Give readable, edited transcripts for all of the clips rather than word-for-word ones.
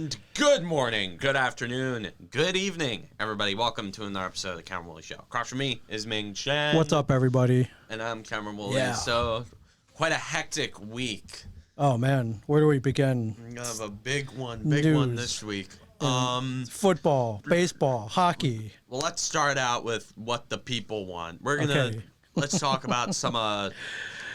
And good morning, good afternoon, good evening, everybody. Welcome to another episode of the Cameron Woolley Show. Across from me is Ming Chen. What's up, everybody? And I'm Cameron Woolley. Yeah. So, quite a hectic week. Oh, man. Where do we begin? We have a big one News. this week. Football, baseball, hockey. Well, let's start out with what the people want. Let's talk about some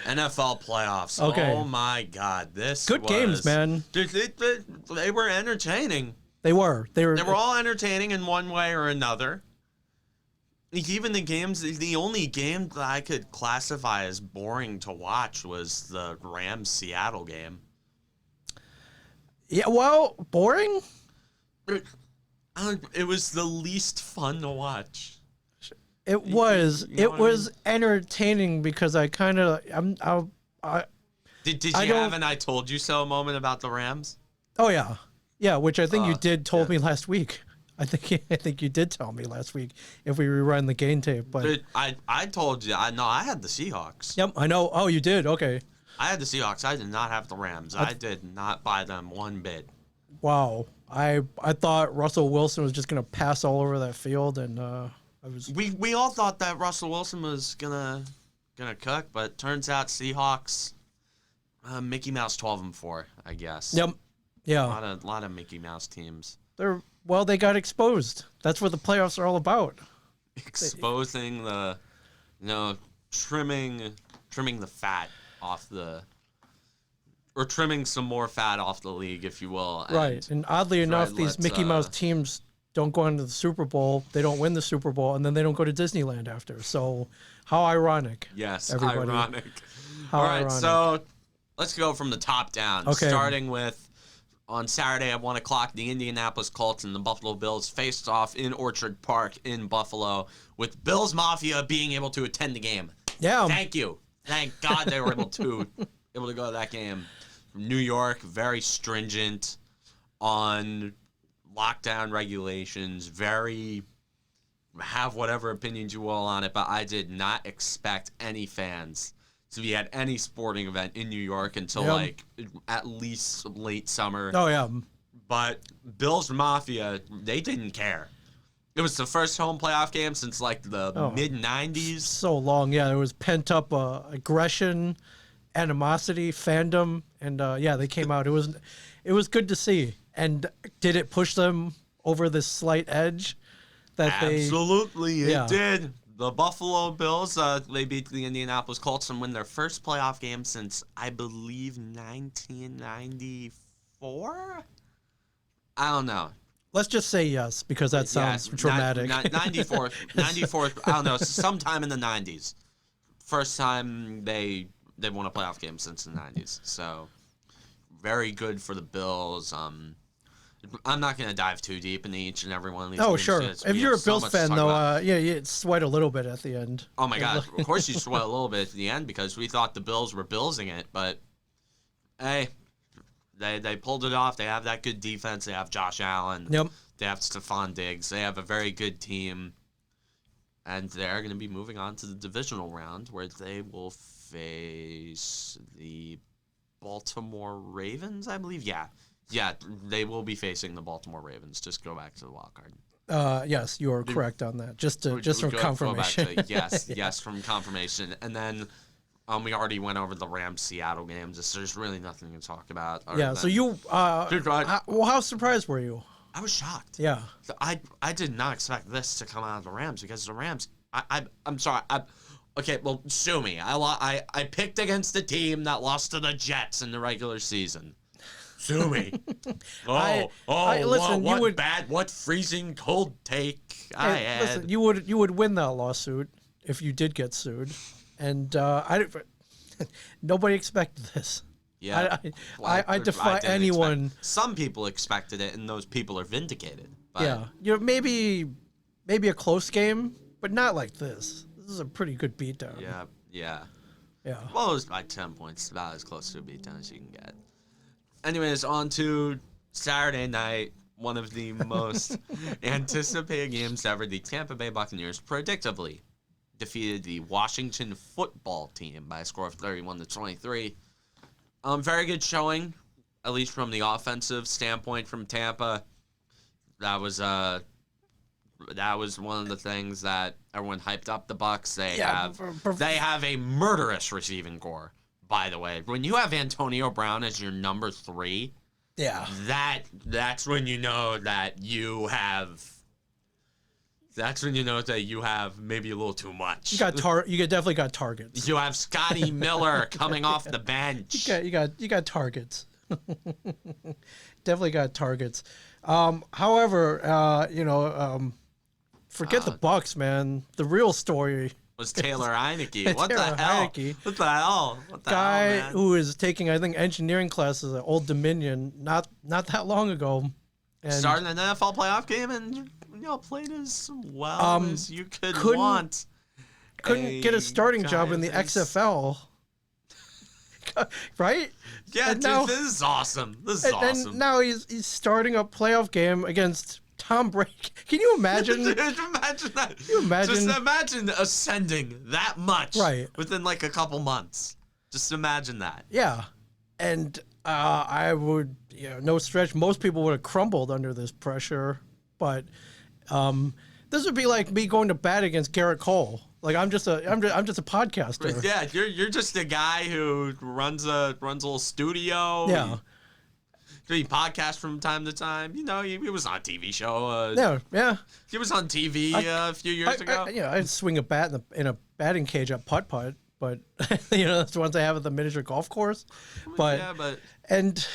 NFL playoffs. Okay. Oh my God, Good games, man. They were entertaining. They were all entertaining in one way or another. Even the games, the only game that I could classify as boring to watch was the Rams-Seattle game. Yeah, well, boring? It was the least fun to watch. It was. You know It what was I mean? entertaining because I kind of Did you have an I told you so moment about the Rams? Oh yeah, which I think you told me last week. I think you did tell me last week if we rerun the game tape. But I told you. I had the Seahawks. Yep, I know. Oh, you did. Okay. I had the Seahawks. I did not have the Rams. I did not buy them one bit. Wow. I thought Russell Wilson was just gonna pass all over that field, and We all thought that Russell Wilson was gonna cook, but turns out Seahawks, Mickey Mouse 12-4, I guess. Yep. Yeah. A lot of Mickey Mouse teams. They got exposed. That's what the playoffs are all about. Exposing trimming the fat off or trimming some more fat off the league, if you will. Right. And oddly enough, these Mickey Mouse teams don't go into the Super Bowl. They don't win the Super Bowl, and then they don't go to Disneyland after. So, how ironic. Yes, everybody. ironic. All right, so let's go from the top down. Okay. Starting with on Saturday at 1 o'clock, the Indianapolis Colts and the Buffalo Bills faced off in Orchard Park in Buffalo, with Bills Mafia being able to attend the game. Yeah. Thank you. Thank God they were able to go to that game. New York, very stringent on lockdown regulations, have whatever opinions you will on it, but I did not expect any fans to be at any sporting event in New York until at least late summer. Oh, yeah. But Bills Mafia, they didn't care. It was the first home playoff game since the mid-90s. So long. Yeah, there was pent-up aggression, animosity, fandom, and they came out. It was good to see. And did it push them over this slight edge? Absolutely, it did. The Buffalo Bills, they beat the Indianapolis Colts and win their first playoff game since, I believe, 1994? I don't know. Let's just say yes, because that sounds dramatic. 94, I don't know, sometime in the 90s. First time they won a playoff game since the 90s. So, very good for the Bills. I'm not going to dive too deep into each and every one of these. Oh, sure. If you're a Bills fan, though, you sweat a little bit at the end. Oh, my God. Of course you sweat a little bit at the end because we thought the Bills were Billsing it. But, hey, they pulled it off. They have that good defense. They have Josh Allen. Yep. They have Stephon Diggs. They have a very good team. And they're going to be moving on to the divisional round where they will face the Baltimore Ravens, I believe. Yeah, they will be facing the Baltimore Ravens. Just go back to the wild card. Yes, you are correct on that. Just from confirmation. Yes, from confirmation. And then we already went over the Rams-Seattle games. There's really nothing to talk about. Yeah, so you... how surprised were you? I was shocked. Yeah. I did not expect this to come out of the Rams because the Rams... I'm sorry. Okay, well, sue me. I picked against the team that lost to the Jets in the regular season. Sue me. Listen, what freezing cold take I had. Listen, you would win that lawsuit if you did get sued, and nobody expected this. Yeah, I defy anyone. Some people expected it, and those people are vindicated. But yeah, maybe a close game, but not like this. This is a pretty good beatdown. Yeah. Well, it was by 10 points, about as close to a beatdown as you can get. Anyways, on to Saturday night, one of the most anticipated games ever. The Tampa Bay Buccaneers predictably defeated the Washington football team by a score of 31-23. Very good showing at least from the offensive standpoint from Tampa, that was one of the things that everyone hyped up the Bucks. They have a murderous receiving core, by the way. When you have Antonio Brown as your number 3, that's when you know that you have. That's when you know that you have maybe a little too much. You definitely got targets. You have Scotty Miller coming off the bench. You got targets. Definitely got targets. However, forget the Bucks, man. The real story was Taylor Heineke. What Taylor the hell? Heineke. What the hell? Guy man? who is taking, I think, engineering classes at Old Dominion not that long ago. And starting an NFL playoff game and played as well as you could want. Couldn't get a starting job in the XFL. Right? Yeah, and dude, now, this is awesome. This is awesome. And now he's starting a playoff game against Tom Brady. Can you imagine? Dude, imagine that. Can you imagine? Just imagine ascending that much within like a couple months. Just imagine that. Yeah. And I would, no stretch, most people would have crumbled under this pressure. But this would be like me going to bat against Garrett Cole. Like I'm just a podcaster. Yeah, you're just a guy who runs a little studio. Yeah. He podcasts from time to time. He was on a TV show. Yeah. He was on TV a few years ago. I'd swing a bat in a batting cage at putt-putt, but that's the ones I have at the miniature golf course. And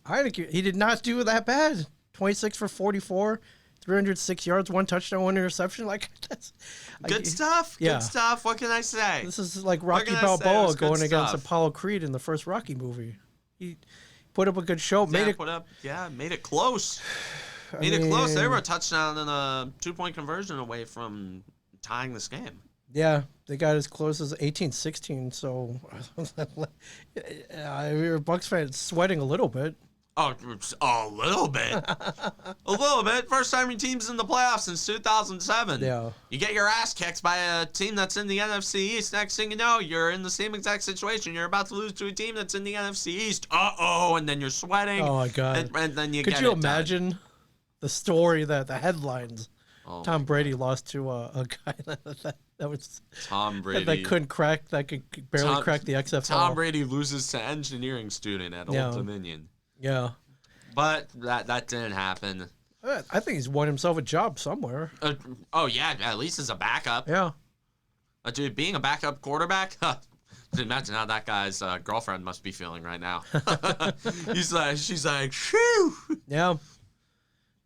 Heineke, he did not do that bad. 26 for 44. 306 yards, 1 touchdown, 1 interception. Like that's good stuff. Yeah. Good stuff. What can I say? This is like Rocky Balboa going against Apollo Creed in the first Rocky movie. He put up a good show. Made it close. Made it close. They were a touchdown and a 2-point conversion away from tying this game. Yeah, they got as close as 18-16. So we were Bucks fans sweating a little bit. Oh, a little bit. A little bit. First time your team's in the playoffs since 2007. Yeah. You get your ass kicked by a team that's in the NFC East. Next thing you know, you're in the same exact situation. You're about to lose to a team that's in the NFC East. Uh-oh. And then you're sweating. Oh, my God. And then you Could you imagine the story, the headlines? Oh, Tom Brady lost to a guy that was Tom Brady that could barely crack the XFL. Tom Brady loses to engineering student at Old Dominion. Yeah, but that didn't happen. I think he's won himself a job somewhere. At least as a backup. Yeah, dude, being a backup quarterback. Imagine how that guy's girlfriend must be feeling right now. She's like, shoo. Yeah.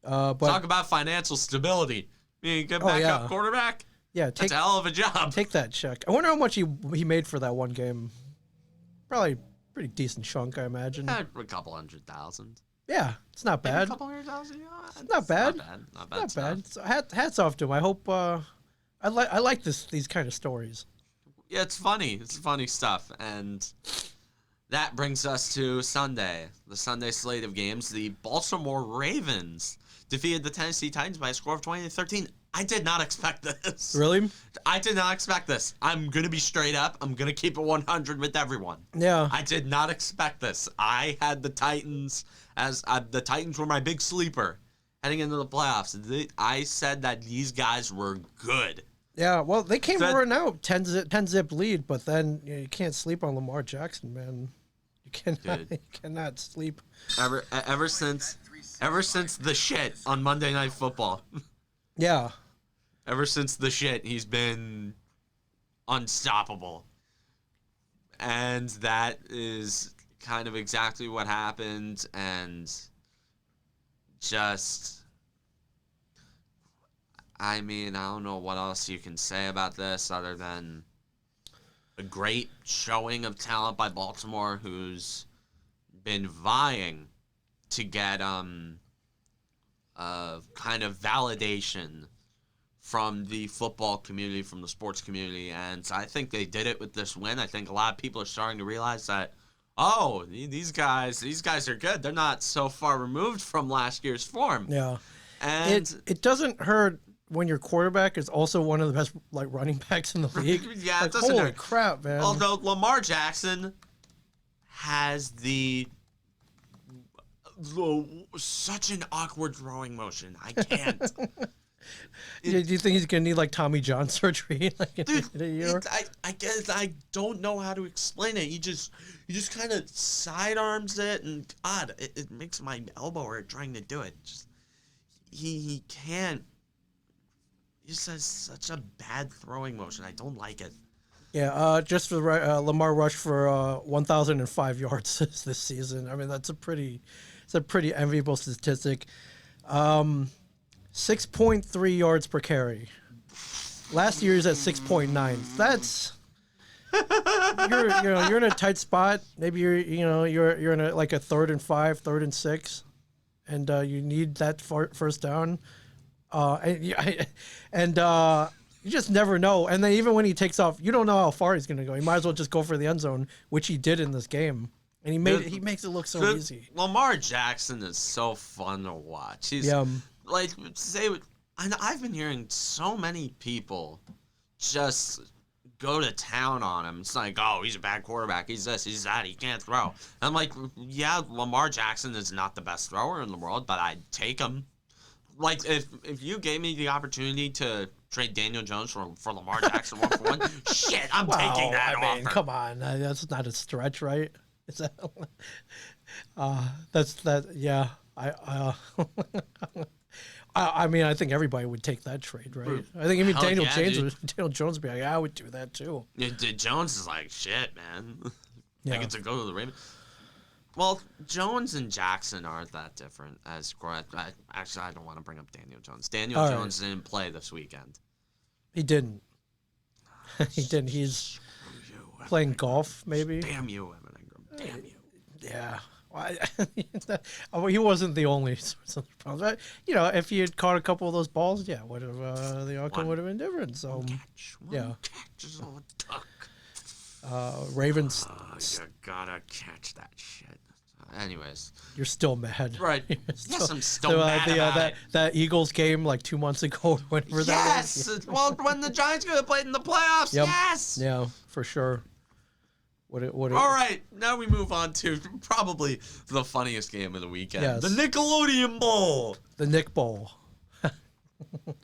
But talk about financial stability. Being a good backup quarterback. Yeah, that's a hell of a job. Take that check. I wonder how much he made for that one game. Probably pretty decent chunk, I imagine. A couple $100,000. Yeah, it's not bad. A couple $100,000. It's not bad. Not bad. So hats off to him. I hope. I like these kind of stories. Yeah, it's funny. It's funny stuff, and that brings us to Sunday, the Sunday slate of games. The Baltimore Ravens defeated the Tennessee Titans by a score of 20-13. I did not expect this. Really? I did not expect this. I'm going to be straight up. I'm going to keep it 100 with everyone. Yeah. I did not expect this. I had the Titans as the Titans were my big sleeper heading into the playoffs. I said that these guys were good. Yeah, well, they came running out 10-zip lead, but then you can't sleep on Lamar Jackson, man. You cannot sleep. Ever since the shit on Monday Night Football. Yeah. Ever since the shit, he's been unstoppable. And that is kind of exactly what happened. And just, I don't know what else you can say about this other than a great showing of talent by Baltimore, who's been vying to get kind of validation from the football community, from the sports community, and I think they did it with this win. I think a lot of people are starting to realize that, these guys are good. They're not so far removed from last year's form. Yeah, and it doesn't hurt when your quarterback is also one of the best running backs in the league. Yeah, it doesn't hurt. Crap, man. Although Lamar Jackson has the such an awkward throwing motion. I can't. Do you think he's gonna need like Tommy John surgery like in a year? I guess I don't know how to explain it. He just kind of sidearms it, and God, it makes my elbow hurt trying to do it. Just he can't. He just has such a bad throwing motion. I don't like it. Yeah, just for Lamar rushed for 1,005 yards this season. I mean, it's a pretty enviable statistic. 6.3 yards per carry. Last year's at 6.9. That's you're in a tight spot. Maybe you're in a like a 3rd and 5, 3rd and 6, and you need that first down. And you just never know. And then even when he takes off, you don't know how far he's going to go. He might as well just go for the end zone, which he did in this game. And he makes it look so easy. Lamar Jackson is so fun to watch. He's like and I've been hearing so many people just go to town on him. It's like, oh, he's a bad quarterback. He's this, he's that. He can't throw. And I'm like, yeah, Lamar Jackson is not the best thrower in the world, but I'd take him. Like, if you gave me the opportunity to trade Daniel Jones for Lamar Jackson 1-for-1, shit, I'm taking that offer. Come on, that's not a stretch, right? Is that? That's that. Yeah, I mean, I think everybody would take that trade, right? I think even Daniel Jones would be like, yeah, I would do that too. Yeah, Jones is like, shit, man. Yeah. I get to go to the Ravens. Well, Jones and Jackson aren't that different as actually, I don't want to bring up Daniel Jones. Daniel Jones didn't play this weekend. He didn't. He didn't. He's playing golf, maybe. Damn you, Evan Ingram. Damn you. Yeah. Well, he wasn't the only problem. You know, if he had caught a couple of those balls, yeah, the outcome would have been different. So, one catch is all it took. Ravens. You gotta catch that shit. Anyways, you're still mad, right? Yes, I'm still mad about that Eagles game like 2 months ago. Whenever that was. Yes, well, when the Giants could have played in the playoffs. Yep. Yes. Yeah, for sure. All right, now we move on to probably the funniest game of the weekend. Yes. The Nickelodeon Bowl. The Nick Bowl.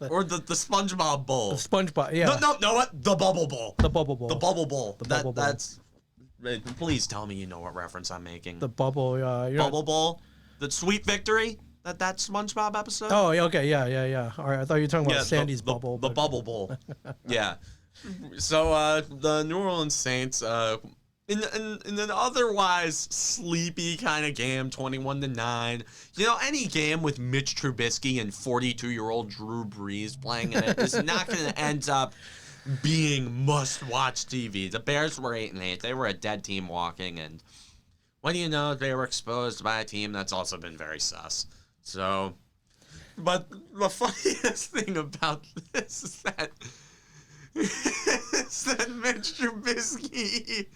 Or the SpongeBob Bowl. The SpongeBob, yeah. No, what? The Bubble Bowl. The Bubble Bowl. The Bubble Bowl. The Bubble Bowl. That's... Please tell me you know what reference I'm making. The Bubble, Bubble Bowl? The Sweet Victory? That SpongeBob episode? Oh, okay, yeah. All right, I thought you were talking about Sandy's Bubble. The Bubble Bowl. Yeah. So, the New Orleans Saints... In an otherwise sleepy kind of game, 21-9. You know, any game with Mitch Trubisky and 42-year-old Drew Brees playing in it is not going to end up being must-watch TV. The Bears were 8-8. They were a dead team walking, and what do you know? They were exposed by a team that's also been very sus. So, but the funniest thing about this is that Mitch Trubisky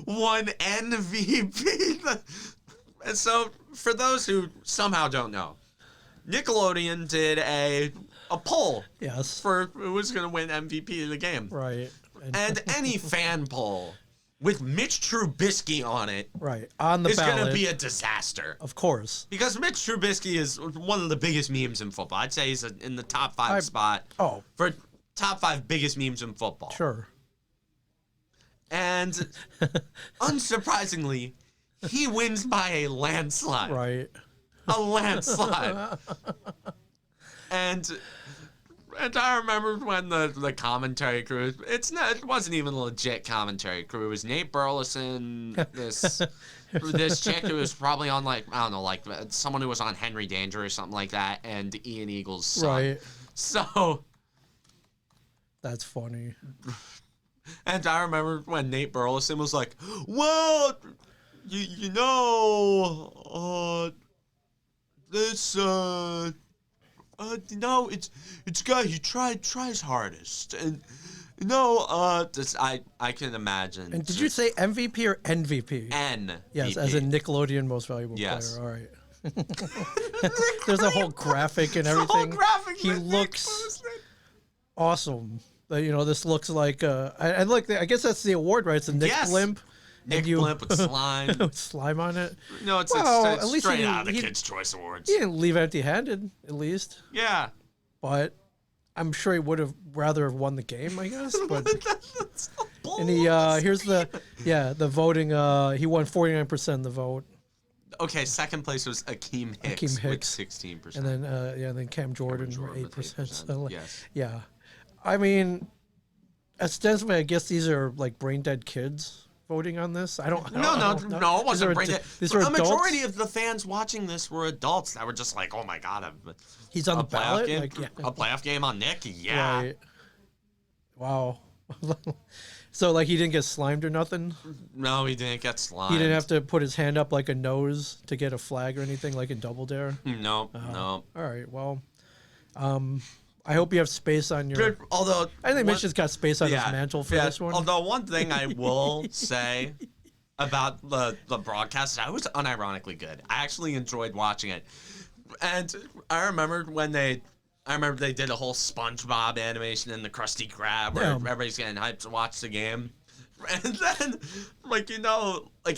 won MVP. And so, for those who somehow don't know, Nickelodeon did a poll. Yes. For who was going to win MVP of the game. Right. And any fan poll with Mitch Trubisky on it, right, on the is ballot, going to be a disaster. Of course. Because Mitch Trubisky is one of the biggest memes in football. I'd say he's in the top 5 spot. Oh. For top 5 biggest memes in football. Sure. And unsurprisingly, he wins by a landslide. Right. A landslide. And I remember when the commentary crew, it wasn't even a legit commentary crew. It was Nate Burleson, this chick who was probably on like someone who was on Henry Danger or something like that, and Ian Eagle's son. Right. So that's funny. And I remember when Nate Burleson was like, well, you know, this, you know, it's guy, he tried his hardest. And, you know, this, I can imagine. And did you say MVP or NVP? N. Yes, as a Nickelodeon Most Valuable Player. All right. There's a whole graphic and everything. He looks awesome. You know, this looks like, and look, I guess that's the award, right? It's a Nick Blimp. Nick you- Blimp with slime. with slime on it. No, it's Well, it's at least straight he- out of the he- Kids' Choice Awards. He didn't leave empty-handed, at least. Yeah. But I'm sure he would have rather have won the game, I guess. But That's the and he here's the voting. He won 49% of the vote, Okay, second place was Akeem Hicks, Akeem Hicks. with 16%. and then Cam Jordan were Jordan with 8%. 8%, So yes. yeah, I mean, ostensibly, I guess these are like brain dead kids voting on this. I don't No, it wasn't brain dead. These are A adults. majority of the fans watching this were adults that were just like, "Oh my god, He's on the ballot. game, Like, yeah. a playoff game on Nick." Yeah, Right. Wow. So like he didn't get slimed or nothing. no, he didn't get slimed. He didn't have to put his hand up like a nose to get a flag or anything like in Double Dare. No. All right. Well, I hope you have space on your. Good, although I think Mitch has got space on his mantle for this one. Although one thing I will say about the broadcast, I was unironically good. I actually enjoyed watching it, and I remember they did a whole SpongeBob animation in the Krusty Krab where Yeah. everybody's getting hyped to watch the game, and then like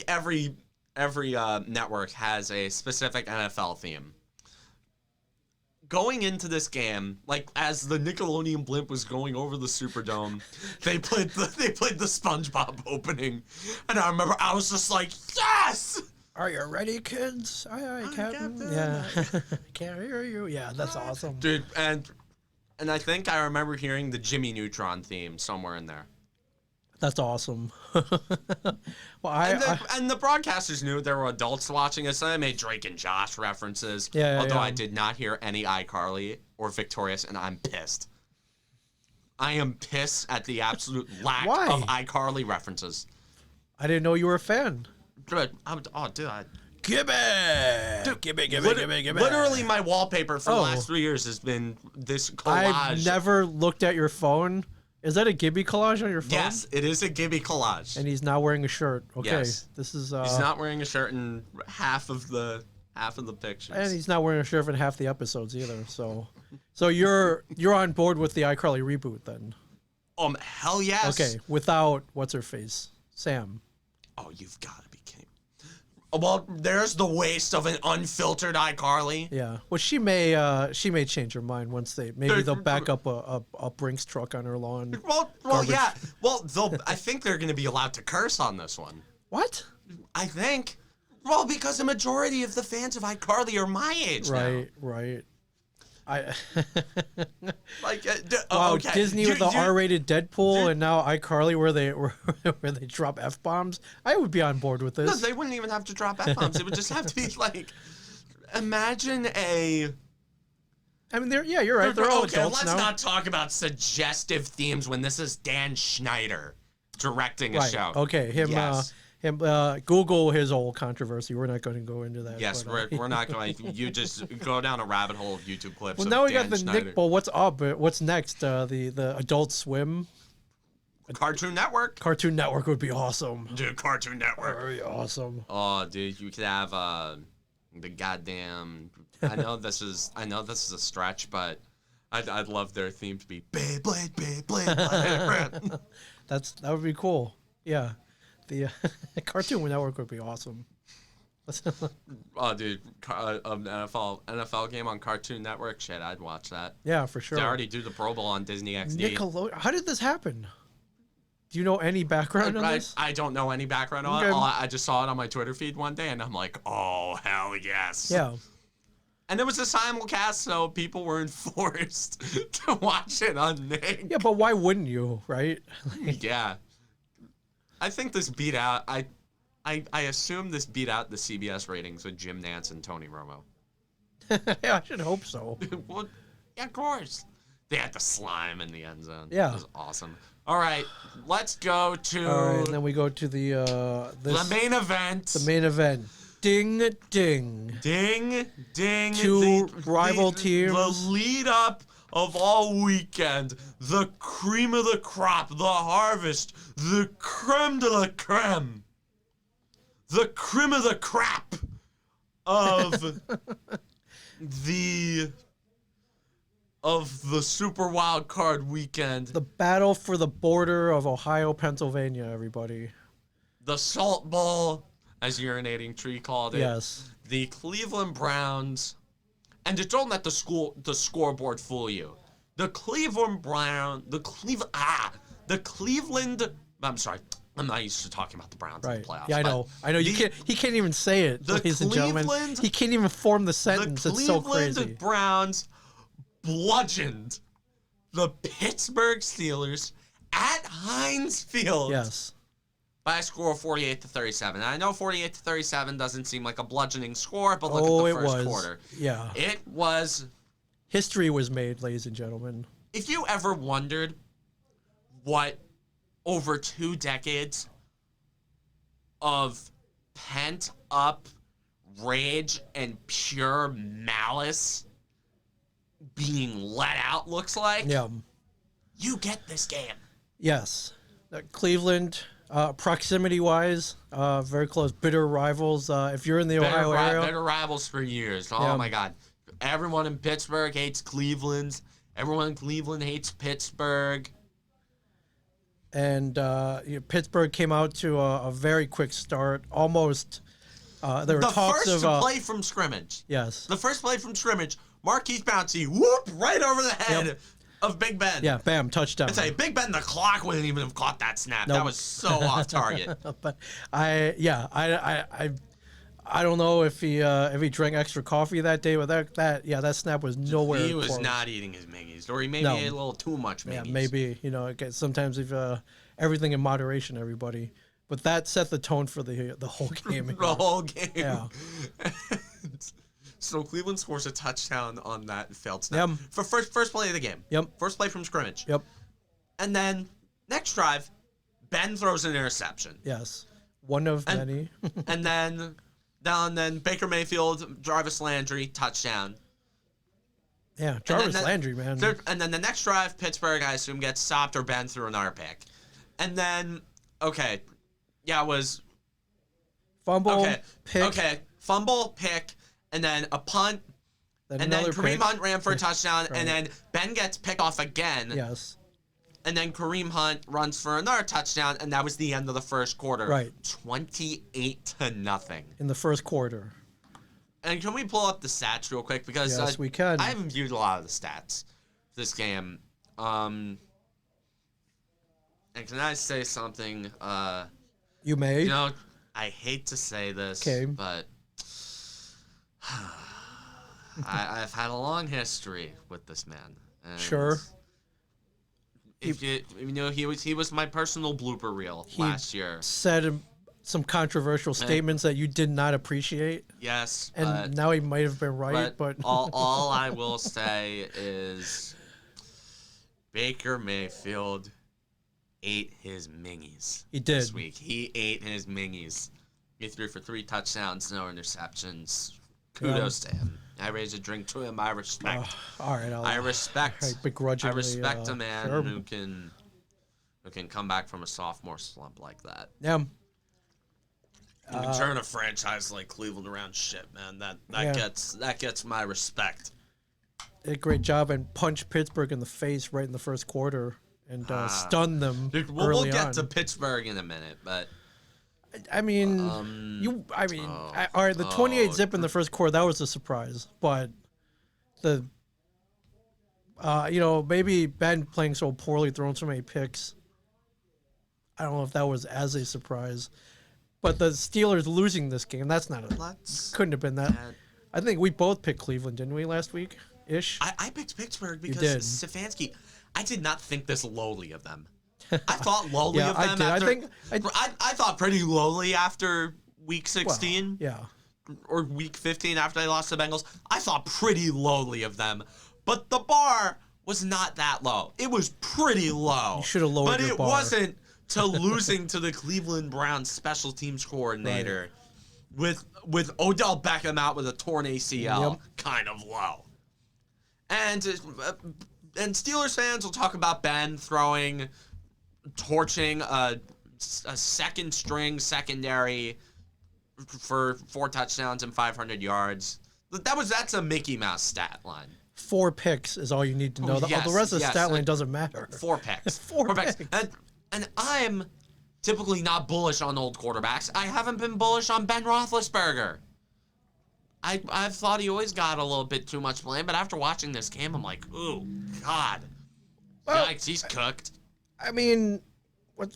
every network has a specific NFL theme. Going into this game, like as the Nickelodeon blimp was going over the Superdome, they played the SpongeBob opening, and I remember I was just like, yes! Are you ready, kids? Aye, aye, Captain. Captain. Yeah. Can't hear you. Yeah, that's awesome. Dude, and I think I remember hearing the Jimmy Neutron theme somewhere in there. That's awesome. Well, And the broadcasters knew there were adults watching us, so they made Drake and Josh references. Yeah, although yeah. I did not hear any iCarly or Victorious, and I'm pissed. I am pissed at the absolute lack Why? of iCarly references. I didn't know you were a fan. Dude, Gibby! Gibby. Literally, my wallpaper for the Oh. last 3 years has been this collage. I've never looked at your phone. Is that a Gibby collage on your phone? Yes, it is a Gibby collage. And he's not wearing a shirt. Okay. Yes. This is He's not wearing a shirt in half of the pictures. and he's not wearing a shirt in half the episodes either. So you're on board with the iCarly reboot then. Hell yes. Okay, without what's her face? Sam. Oh, you've got to be kidding. Well, there's the waste of an unfiltered iCarly. Yeah. Well, she may change her mind once they'll back up a Brinks truck on her lawn. Well, Garbage. yeah. Well, I think they're going to be allowed to curse on this one. What? I think. Well, because the majority of the fans of iCarly are my age now. Right. I Like, wow, okay. Disney with the R-rated Deadpool and now iCarly where they drop F-bombs. I would be on board with No, this. they wouldn't even have to drop F-bombs. It would just have to be like, imagine a... I mean, you're right. They're all okay, adults let's now. not talk about suggestive themes when this is Dan Schneider directing a Right. show. Okay. Yes. Google his old controversy. We're not going to go into that. Yes, but, we're not going to. You just go down a rabbit hole of YouTube clips. Well, of now we Dan got the Schneider. Nick Bowl. What's up? What's next? The Adult Swim Cartoon Network. Cartoon Network would be awesome. Dude, Cartoon Network. Very awesome. Oh, dude, you could have the goddamn. I know this is a stretch, but I'd love their theme to be Beyblade, Beyblade. That would be cool. Yeah, the Cartoon Network would be awesome. Oh, dude, an NFL game on Cartoon Network. Shit, I'd watch that. Yeah, for sure. They already do the Pro Bowl on Disney XD. Nickelodeon. How did this happen? Do you know any background on this? I don't know any background on it. Okay. I just saw it on my Twitter feed one day, and I'm like, oh, hell yes. Yeah. And it was a simulcast, so people weren't forced to watch it on Nick. Yeah, but why wouldn't you, right? Yeah. I think this beat out. I assume this beat out the CBS ratings with Jim Nantz and Tony Romo. Yeah, I should hope so. Well, yeah, of course. They had the slime in the end zone. Yeah. It was awesome. All right, let's go to All right, and then we go to the the main event. The main event. Ding ding. Ding, ding. Two rival teams. The lead up of all weekend. The cream of the crop. The harvest. The creme de la creme. The cream of the crap of the Super Wild Card weekend. The battle for the border of Ohio, Pennsylvania, everybody. the Salt Bowl, as Urinating Tree called it. Yes. The Cleveland Browns, and just don't let the scoreboard fool you. The Cleveland, I'm sorry, I'm not used to talking about the Browns in the playoffs. Yeah, I know. He can't even say it, ladies and gentlemen. He can't even form the sentence. It's so crazy. The Cleveland Browns bludgeoned the Pittsburgh Steelers at Heinz Field. Yes. By a score of 48-37. And I know 48-37 doesn't seem like a bludgeoning score, but look at the first quarter. Yeah. It was. History was made, ladies and gentlemen. If you ever wondered what over 2 decades of pent up rage and pure malice being let out looks like, you get this game. Yes. Cleveland, proximity-wise, very close. Bitter rivals. If you're in the Ohio area. Bitter rivals for years. Oh, my God. Everyone in Pittsburgh hates Cleveland. Everyone in Cleveland hates Pittsburgh. And Pittsburgh came out to a very quick start. Almost, there were talks of... The first play from scrimmage. Yes. The first play from scrimmage, Marquise Pouncey, whoop, right over the head of Big Ben. Yeah, bam, touchdown. I'd say Big Ben, the clock wouldn't even have caught that snap. Nope. That was so off target. But I don't know if he drank extra coffee that day, but that snap was nowhere. He was close. not eating his mingies, or he maybe ate a little too much mingies. Yeah, maybe. Sometimes if everything in moderation, everybody. But that set the tone for the whole game. The whole game. Yeah. So Cleveland scores a touchdown on that failed snap. Yep. For first play of the game. Yep. First play from scrimmage. Yep. And then next drive, Ben throws an interception. Yes. One of many. and then Baker Mayfield, Jarvis Landry, touchdown. Yeah, Jarvis Landry, man. And then the next drive, Pittsburgh, I assume, gets stopped or Ben threw another pick. And then, it was... Fumble, pick. Okay, fumble, pick, and then a punt, and then Kareem Hunt ran for a touchdown, and then Ben gets picked off again. Yes. And then Kareem Hunt runs for another touchdown, and that was the end of the first quarter. Right. 28-0. In the first quarter. And can we pull up the stats real quick? Because yes, we can. I haven't viewed a lot of the stats this game. And can I say something? You may. I hate to say this, but I've had a long history with this man. And sure. He was my personal blooper reel last year. Said some controversial statements that you did not appreciate. Yes, and now he might have been right, but all I will say is Baker Mayfield ate his mingies. He did this week. He ate his mingies. He threw for 3 touchdowns, no interceptions. Kudos to him. I raise a drink to him. I respect. All right, I respect. Begrudgingly, I respect a man who can come back from a sophomore slump like that. Yeah. You can turn a franchise like Cleveland around. Shit, man. That gets my respect. Did a great job and punched Pittsburgh in the face right in the first quarter and stunned them we'll get to Pittsburgh in a minute, but. I mean, all right, the 28 zip in the first quarter, that was a surprise. But maybe Ben playing so poorly, throwing so many picks, I don't know if that was as a surprise. But the Steelers losing this game, that's not couldn't have been that. I think we both picked Cleveland, didn't we, last week-ish? I picked Pittsburgh because Stefanski, I did not think this lowly of them. I thought lowly of them. I thought pretty lowly after week 16. Well, or week 15 after they lost to the Bengals. I thought pretty lowly of them. But the bar was not that low. It was pretty low. You should have lowered your bar. But it wasn't to losing to the Cleveland Browns special teams coordinator with Odell Beckham out with a torn ACL kind of low. And Steelers fans will talk about Ben torching a second string secondary for 4 touchdowns and 500 yards. That's a Mickey Mouse stat line. 4 picks is all you need to know. The rest of the stat line doesn't matter. 4 picks. 4 picks. And I'm typically not bullish on old quarterbacks. I haven't been bullish on Ben Roethlisberger. I've thought he always got a little bit too much blame, but after watching this game, I'm like, ooh, God. Well, Yikes, he's cooked. I mean,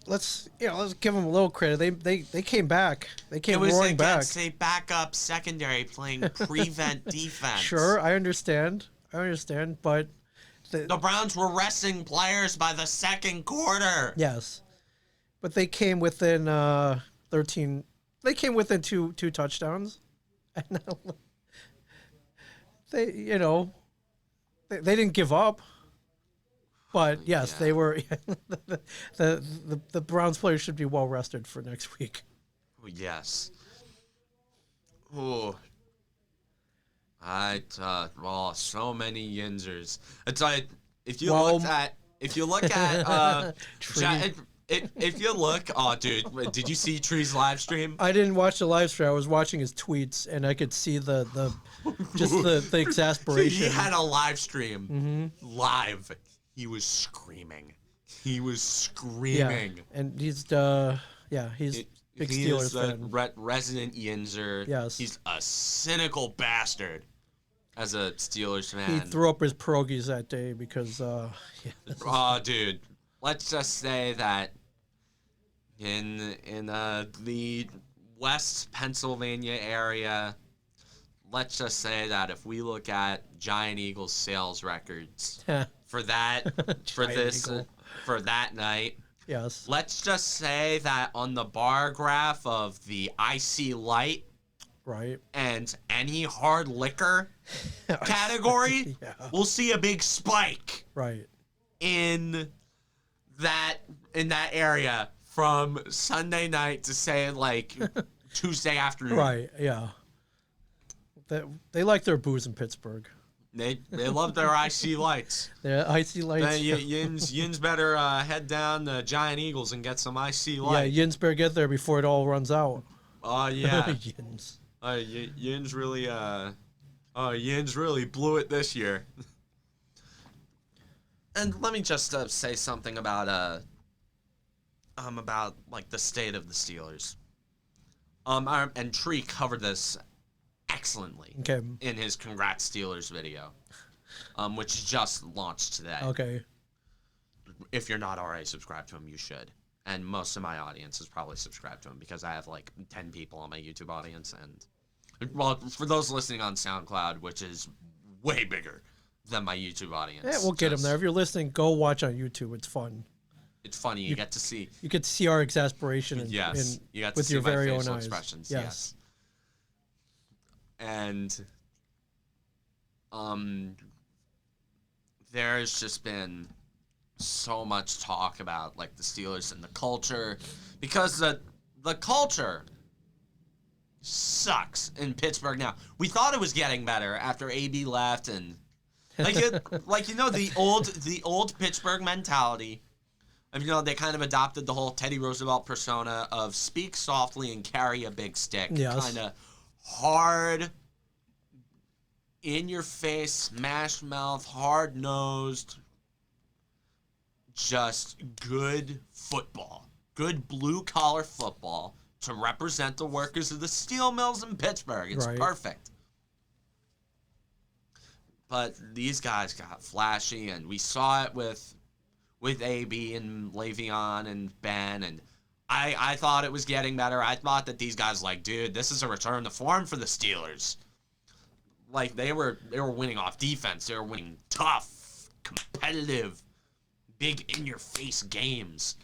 let's give them a little credit. They came back. They came roaring back. It was a backup secondary playing prevent defense. Sure, I understand, but the Browns were resting players by the second quarter. Yes, but they came within 13. They came within two touchdowns. And they didn't give up. But yes, they were. the Browns players should be well rested for next week. Yes. Oh. So many yinzers. It's like if you look at if you look, oh dude, did you see Tree's live stream? I didn't watch the live stream. I was watching his tweets, and I could see the exasperation. He had a live stream live. He was screaming. Yeah, and he's big Steelers fan. Resident yinzer. Yes, he's a cynical bastard. As a Steelers fan, he threw up his pierogies that day because. Dude, let's just say that in the West Pennsylvania area, let's just say that if we look at Giant Eagles sales records for that for that night, yes, let's just say that on the bar graph of the IC Light, right, and any hard liquor category, we'll see a big spike, right, in that area from Sunday night to say like Tuesday afternoon. Right, yeah. They like their booze in Pittsburgh. They love their IC lights. Their IC lights. Yins better head down the Giant Eagles and get some IC light. Yeah, Yins better get there before it all runs out. Oh yeah. Yins. Yins really blew it this year. And let me just say something about like the state of the Steelers. And Tree covered this excellently in his Congrats Steelers video, which just launched today. Okay. If you're not already subscribed to him, you should. And most of my audience is probably subscribed to him because I have like 10 people on my YouTube audience. And, well, for those listening on SoundCloud, which is way bigger than my YouTube audience. Yeah, we'll get them there. If you're listening, go watch on YouTube. It's fun. It's funny. You get to see. You get to see our exasperation. You got to with see your my very facial own eyes. expressions. Yes. And there's just been so much talk about like the Steelers and the culture, because the culture sucks in Pittsburgh now. We thought it was getting better after AB left, and the old Pittsburgh mentality. I mean, they kind of adopted the whole Teddy Roosevelt persona of speak softly and carry a big stick. Yes. Kind of hard, in your face, smash mouth, hard nosed, just good football, good blue collar football to represent the workers of the steel mills in Pittsburgh. It's perfect. But these guys got flashy, and we saw it with AB and Le'Veon and Ben, and I thought it was getting better. I thought that these guys dude, this is a return to form for the Steelers. Like, they were winning off defense. They were winning tough, competitive, big in-your-face games.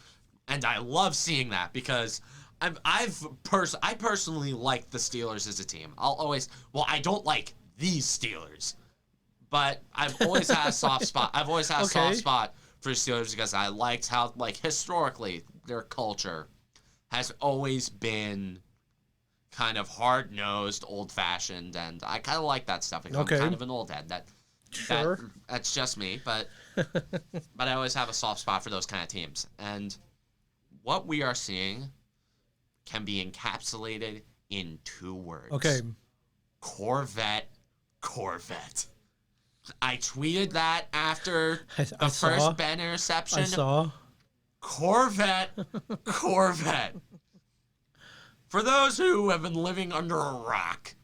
And I love seeing that because I personally like the Steelers as a team. I don't like these Steelers, but I've always had a soft spot. I've always had a soft spot for the Steelers because I liked how, historically, their culture has always been kind of hard-nosed, old-fashioned, and I kind of like that stuff. I'm kind of an old head. That's just me, but I always have a soft spot for those kind of teams. And what we are seeing can be encapsulated in 2 words. Okay. Corvette. I tweeted that after the first Ben interception. I saw. Corvette. For those who have been living under a rock,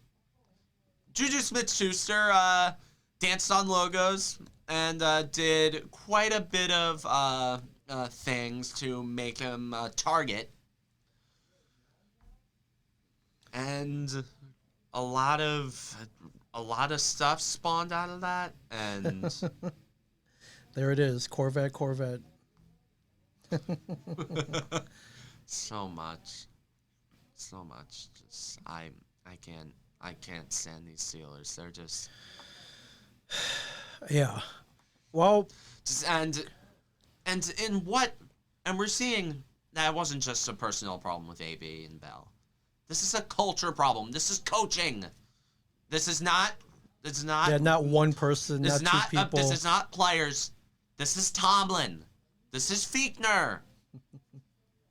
Juju Smith-Schuster danced on logos and did quite a bit of things to make him a target. And a lot of stuff spawned out of that, and there it is, Corvette. so much. Just I can't stand these Steelers. They're just yeah. Well, and we're seeing that it wasn't just a personnel problem with AB and Bell. This is a culture problem. This is coaching. This is not. Yeah, not one person. Not two people. This is not players. This is Tomlin. This is Fichtner.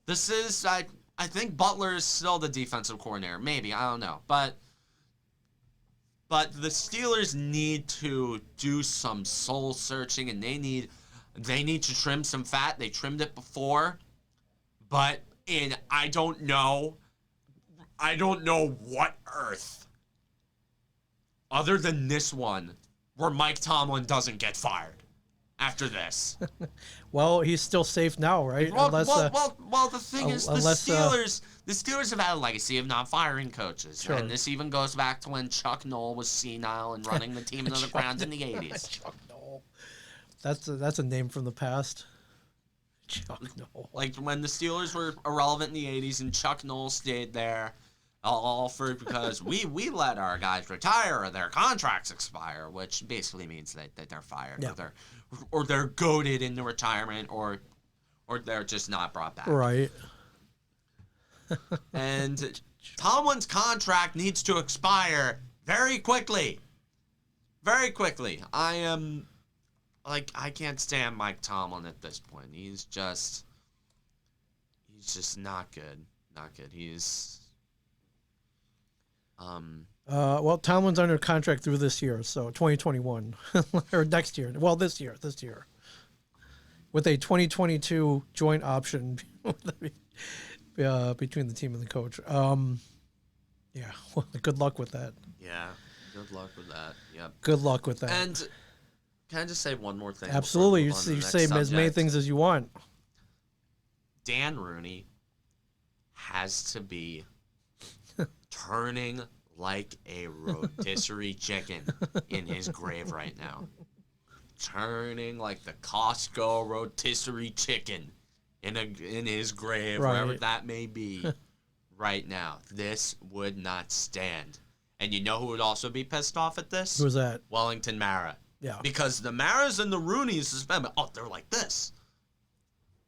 This is I think Butler is still the defensive coordinator. Maybe, I don't know. But the Steelers need to do some soul searching, and they need to trim some fat. They trimmed it before, but I don't know what earth other than this one where Mike Tomlin doesn't get fired after this. Well, he's still safe now, right? Well, the thing is, the Steelers have had a legacy of not firing coaches. Sure. And this even goes back to when Chuck Noll was senile and running the team into the ground in the 80s. Chuck Noll. That's a name from the past. Chuck Noll. Like when the Steelers were irrelevant in the 80s and Chuck Noll stayed there because we let our guys retire or their contracts expire, which basically means that they're fired. Yeah. Or they're goaded into retirement, or they're just not brought back. Right. And Tomlin's contract needs to expire very quickly. Very quickly. I can't stand Mike Tomlin at this point. He's just not good. Not good. Well, Tomlin's under contract through this year, so 2021 or next year. Well, this year, with a 2022 joint option between the team and the coach. Yeah. Well, good luck with that. Yeah. Good luck with that. Yep. Good luck with that. And can I just say one more thing? Absolutely. You say as many things as you want. Dan Rooney has to be turning like a rotisserie chicken in his grave right now. Turning like the Costco rotisserie chicken in his grave, right. Wherever that may be right now. This would not stand. And you know who would also be pissed off at this? Who's that? Wellington Mara. Yeah. Because the Maras and the Rooneys, they're like this.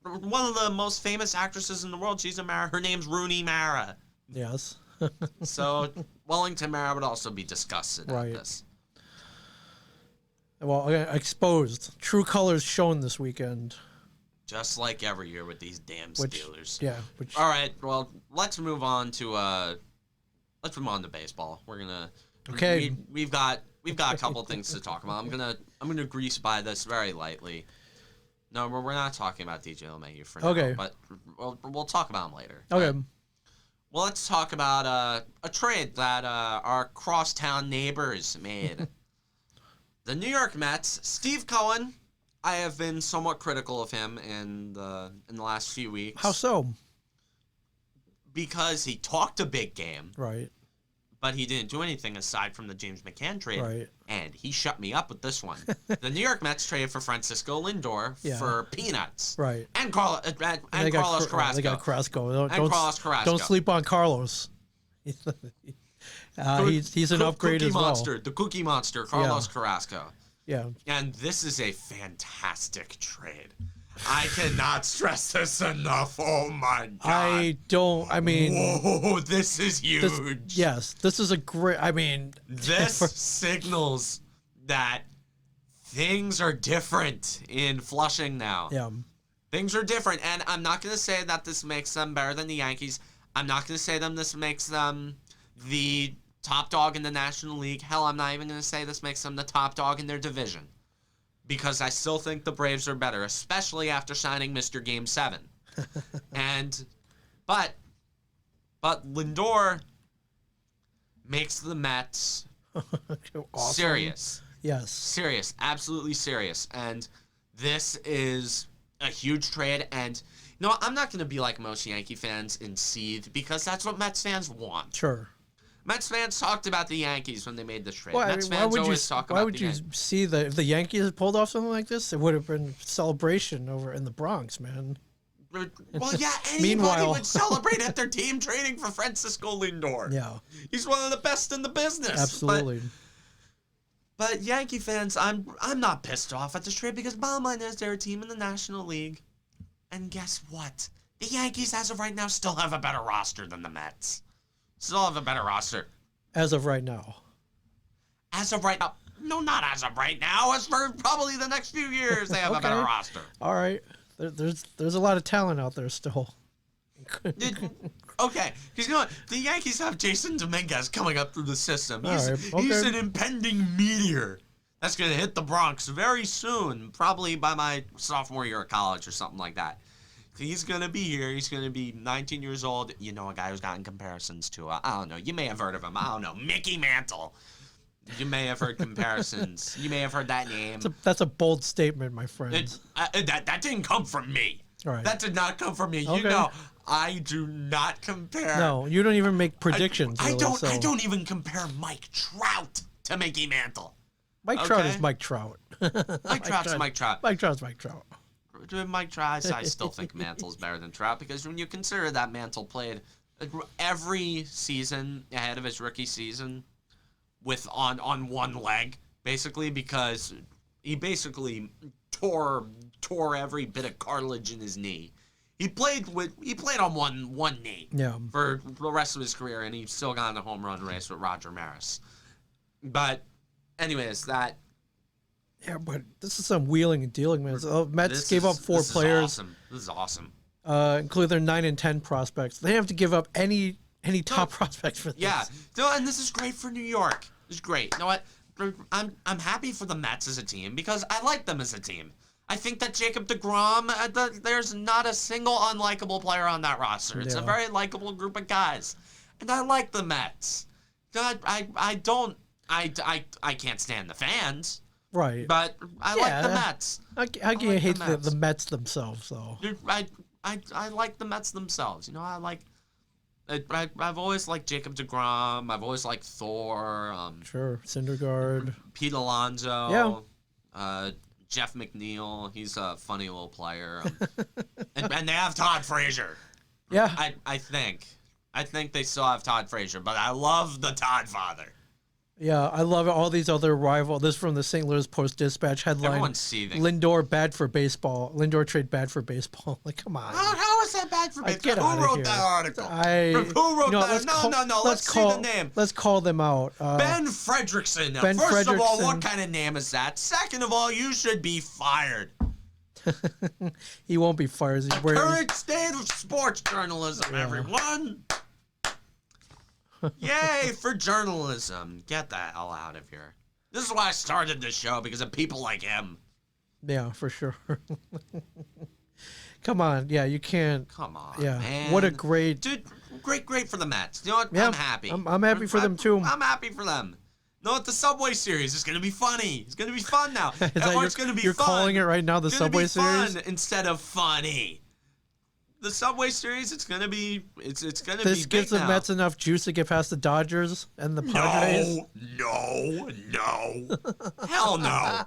One of the most famous actresses in the world, she's a Mara. Her name's Rooney Mara. Yes. So Wellington Mara would also be disgusted right. at this. Well, exposed. True colors shown this weekend. Just like every year with these damn Steelers. Yeah. All right. Well, let's move on to baseball. We're gonna. Okay. We've got a couple things to talk about. I'm gonna grease by this very lightly. No, we're not talking about DJ LeMahieu for now. Okay. But we'll talk about him later. Okay. Well, let's talk about a trade that our crosstown neighbors made. The New York Mets, Steve Cohen. I have been somewhat critical of him in the last few weeks. How so? Because he talked a big game. Right. But he didn't do anything aside from the James McCann trade. Right. And he shut me up with this one. The New York Mets traded for Francisco Lindor for peanuts. Right. And Carlos Carrasco. They got Carrasco. Carlos Carrasco. Don't sleep on Carlos. He's an upgrade as well. Monster, the Cookie Monster, Carlos Carrasco. Yeah. And this is a fantastic trade. I cannot stress this enough. Oh my God. Whoa, this is huge. This is a great, This signals that things are different in Flushing now. Yeah. Things are different. And I'm not going to say that this makes them better than the Yankees. I'm not going to say this makes them the top dog in the National League. Hell, I'm not even going to say this makes them the top dog in their division. Because I still think the Braves are better, especially after signing Mr. Game 7. And, but Lindor makes the Mets Awesome. serious. Yes. Serious. Absolutely serious. And this is a huge trade. And, I'm not going to be like most Yankee fans and seethe because that's what Mets fans want. Sure. Mets fans talked about the Yankees when they made this trade. Well, Mets fans always talk about why would the you Yankees. see that if the Yankees had pulled off something like this, it would have been celebration over in the Bronx, man. Well, yeah, anybody Meanwhile- would celebrate at their team trading for Francisco Lindor. Yeah, He's one of the best in the business. absolutely. But Yankee fans, I'm not pissed off at this trade because bottom line is they're a team in the National League. And guess what? The Yankees, as of right now, still have a better roster than the Mets. Still have a better roster. As of right now. As of right now. No, not as of right now. As for probably the next few years, they have a better Okay. roster. All right. There's a lot of talent out there still. Okay, because you know what? The Yankees have Jason Dominguez coming up through the system. All right, He's okay. an impending meteor that's going to hit the Bronx very soon, probably by my sophomore year of college or something like that. He's going to be here. He's going to be 19 years old. You know, a guy who's gotten comparisons to, I don't know, you may have heard of him. I don't know, Mickey Mantle. You may have heard comparisons. You may have heard that name. That's a bold statement, my friend. That didn't come from me. All right. That did not come from me. Okay. You know, I do not compare. No, you don't even make predictions. I really, so. I don't even compare Mike Trout to Mickey Mantle. Mike Trout okay. is Mike Trout. Mike Trout's Mike Trout. Mike Trout's Mike Trout. Mike Trout, I still think Mantle's better than Trout because when you consider that Mantle played every season ahead of his rookie season with on one leg, basically, because he basically tore every bit of cartilage in his knee. He played on one knee for the rest of his career, and he still got in the home run race with Roger Maris. But anyways, that. Yeah, but this is some wheeling and dealing, man. Mets gave up four this players. This is awesome. Include their 9 and 10 prospects. They have to give up any top prospects for this. Yeah, no, and this is great for New York. This is great. You know what? I'm happy for the Mets as a team because I like them as a team. I think that Jacob deGrom, there's not a single unlikable player on that roster. It's a very likable group of guys, and I like the Mets. God, I can't stand the fans. Right. But I like the Mets. How can you hate the Mets themselves, though? Dude, I like the Mets themselves. You know, I've always liked Jacob deGrom. I've always liked Thor. Sure, Syndergaard. Pete Alonso. Yeah. Jeff McNeil. He's a funny little player. And they have Todd Frazier. Yeah. I think they still have Todd Frazier, but I love the Todd father. Yeah, I love it. All these other rivals. This from the St. Louis Post-Dispatch headline. Everyone's seething. Lindor bad for baseball. Lindor trade bad for baseball. Like, come on. How is that bad for baseball? Who wrote that article? Who wrote that? No. Let's see the name. Let's call them out. Ben Fredrickson. Now, first of all, what kind of name is that? Second of all, you should be fired. He won't be fired. He's wearing. Current state of sports journalism, everyone. Yay for journalism. Get the hell out of here. This is why I started this show, because of people like him. Yeah, for sure. Come on. Yeah, you can't. Come on, yeah. man. What a great. Dude, great for the Mets. You know what? Yeah, I'm happy. I'm happy for them, too. I'm happy for them. You know what? The Subway Series is going to be funny. It's going to be fun now. It's going to be You're fun. calling it right now, the It's gonna Subway be Series? fun instead of funny. The Subway Series, it's gonna be big This gives the now. Mets enough juice to get past the Dodgers and the Padres. No. Hell no.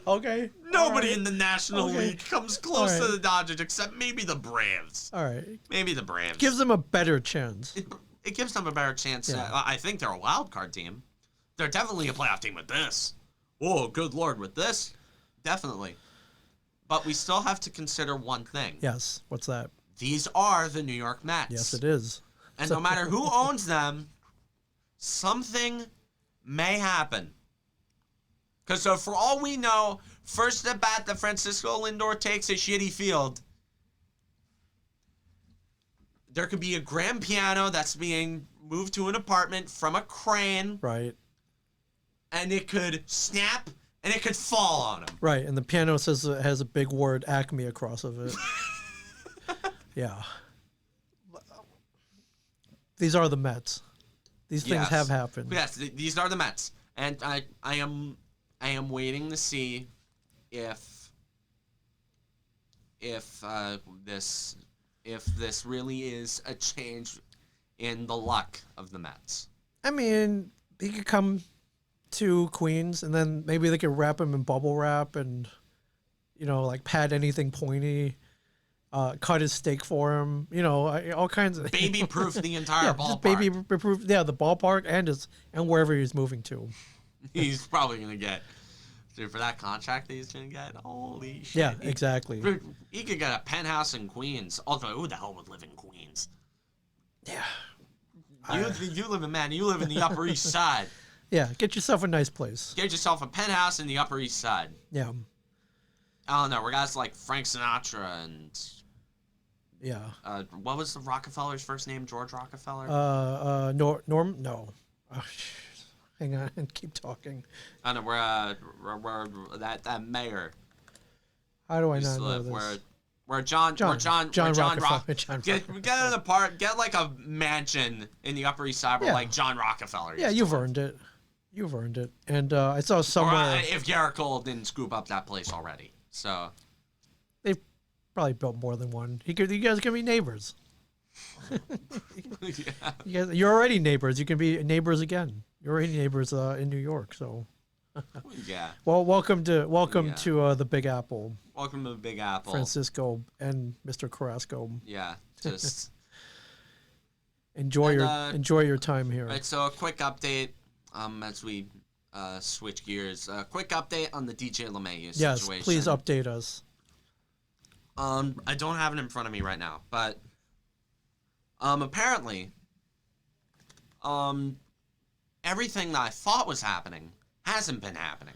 Okay. Nobody All right. in the National Okay. League comes close All to right. the Dodgers except maybe the Braves. All right. Maybe the Braves. Gives them a better chance. It gives them a better chance. Yeah. I think they're a wild card team. They're definitely a playoff team with this. Whoa, good Lord, with this? Definitely. But we still have to consider one thing. Yes. What's that? These are the New York Mets. Yes, it is. And no matter who owns them, something may happen. Because for all we know, first at bat that Francisco Lindor takes a shitty field, there could be a grand piano that's being moved to an apartment from a crane, Right. and it could snap, and it could fall on him. Right. And the piano says it has a big word Acme across of it. Yeah. These are the Mets. These things have happened. Yes, these are the Mets, and I am waiting to see if this really is a change in the luck of the Mets. I mean, he could come to Queens, and then maybe they could wrap him in bubble wrap and, like pat anything pointy, cut his steak for him, all kinds of Baby-proof the entire ballpark. Just baby-proof, the ballpark and wherever he's moving to. He's probably gonna get, dude, for that contract that he's gonna get. Holy shit! Yeah, exactly. He could get a penthouse in Queens. Although, who the hell would live in Queens? Yeah. You live in the Upper East Side. Yeah, get yourself a nice place. Get yourself a penthouse in the Upper East Side. Yeah. I don't know. We're guys like Frank Sinatra and. Yeah. What was the Rockefeller's first name? George Rockefeller? Norm? No. Oh, hang on and keep talking. I don't know. We're that mayor. How do I not know this? Where John Rockefeller. Get an apartment, get like a mansion in the Upper East Side where like John Rockefeller. Yeah, you've earned it. You've earned it. And I saw somewhere. Or if Garrett Cole didn't scoop up that place already, so they probably built more than one. You guys can be neighbors. You're already neighbors. You can be neighbors again. You're already neighbors in New York, so. Yeah. Well, welcome to the Big Apple. Welcome to the Big Apple, Francisco and Mr. Carrasco. Yeah, just enjoy your time here. All right, so a quick update, as we switch gears. A quick update on the DJ LeMahieu situation. Yes, please update us. I don't have it in front of me right now, but apparently, everything that I thought was happening hasn't been happening.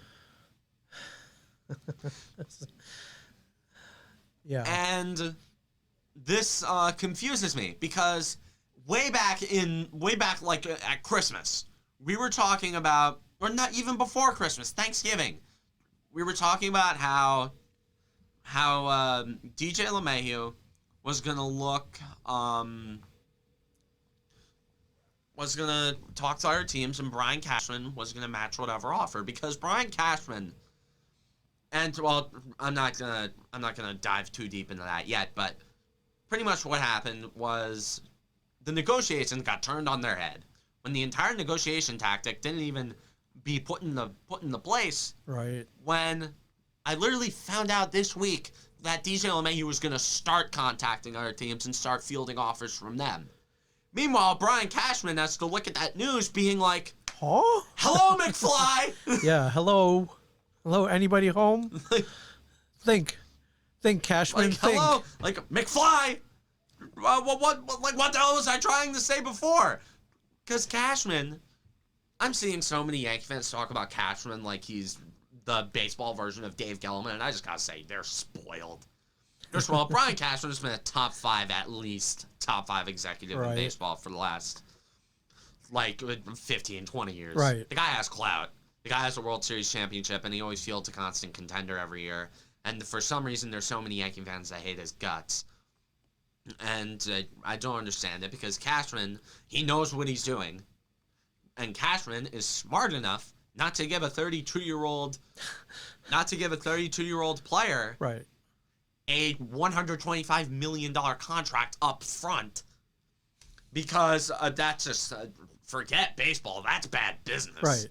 Yeah. And this confuses me because way back like at Christmas, we were talking about, or not even before Christmas, Thanksgiving, we were talking about how DJ LeMahieu was gonna was going to talk to other teams, and Brian Cashman was going to match whatever offer, because Brian Cashman, and well, I'm not gonna dive too deep into that yet, but pretty much what happened was the negotiations got turned on their head when the entire negotiation tactic didn't even be put into place. Right. When I literally found out this week that DJ LeMahieu was going to start contacting other teams and start fielding offers from them. Meanwhile, Brian Cashman has to look at that news being like, huh? Hello, McFly! Yeah, hello, anybody home? Think, Cashman, like, hello, like, McFly! What the hell was I trying to say before? Because Cashman, I'm seeing so many Yankee fans talk about Cashman like he's the baseball version of Dave Gettleman, and I just gotta say, they're spoiled. First of all, Brian Cashman has been a top five executive in baseball for the last, 15, 20 years. Right. The guy has clout. The guy has a World Series championship, and he always fields a constant contender every year. And for some reason, there's so many Yankee fans that hate his guts. And I don't understand it, because Cashman, he knows what he's doing. And Cashman is smart enough not to give a 32-year-old player right. a $125 million contract up front, because that's just forget baseball. That's bad business. Right.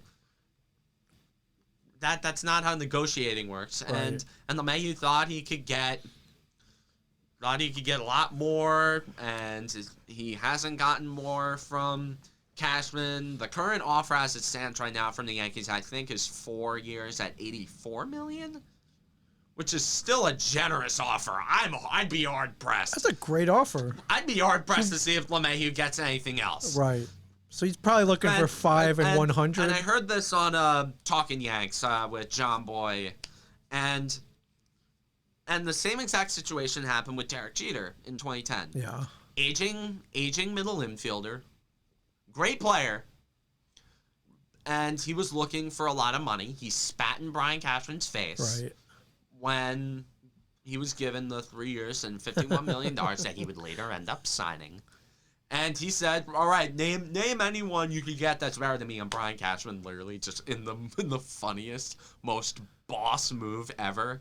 That's not how negotiating works. Right. And LeMahieu thought he could get a lot more, and he hasn't gotten more from Cashman. The current offer as it stands right now from the Yankees, I think, is 4 years at $84 million. Which is still a generous offer. I'd be hard pressed. That's a great offer. I'd be hard pressed to see if LeMahieu gets anything else. Right. So he's probably looking for 5 and 100. And I heard this on Talking Yanks with John Boy, and the same exact situation happened with Derek Jeter in 2010. Yeah. Aging middle infielder, great player, and he was looking for a lot of money. He spat in Brian Cashman's face. Right. When he was given the 3 years and $51 million that he would later end up signing. And he said, all right, name anyone you could get that's better than me. And Brian Cashman literally just in the funniest, most boss move ever.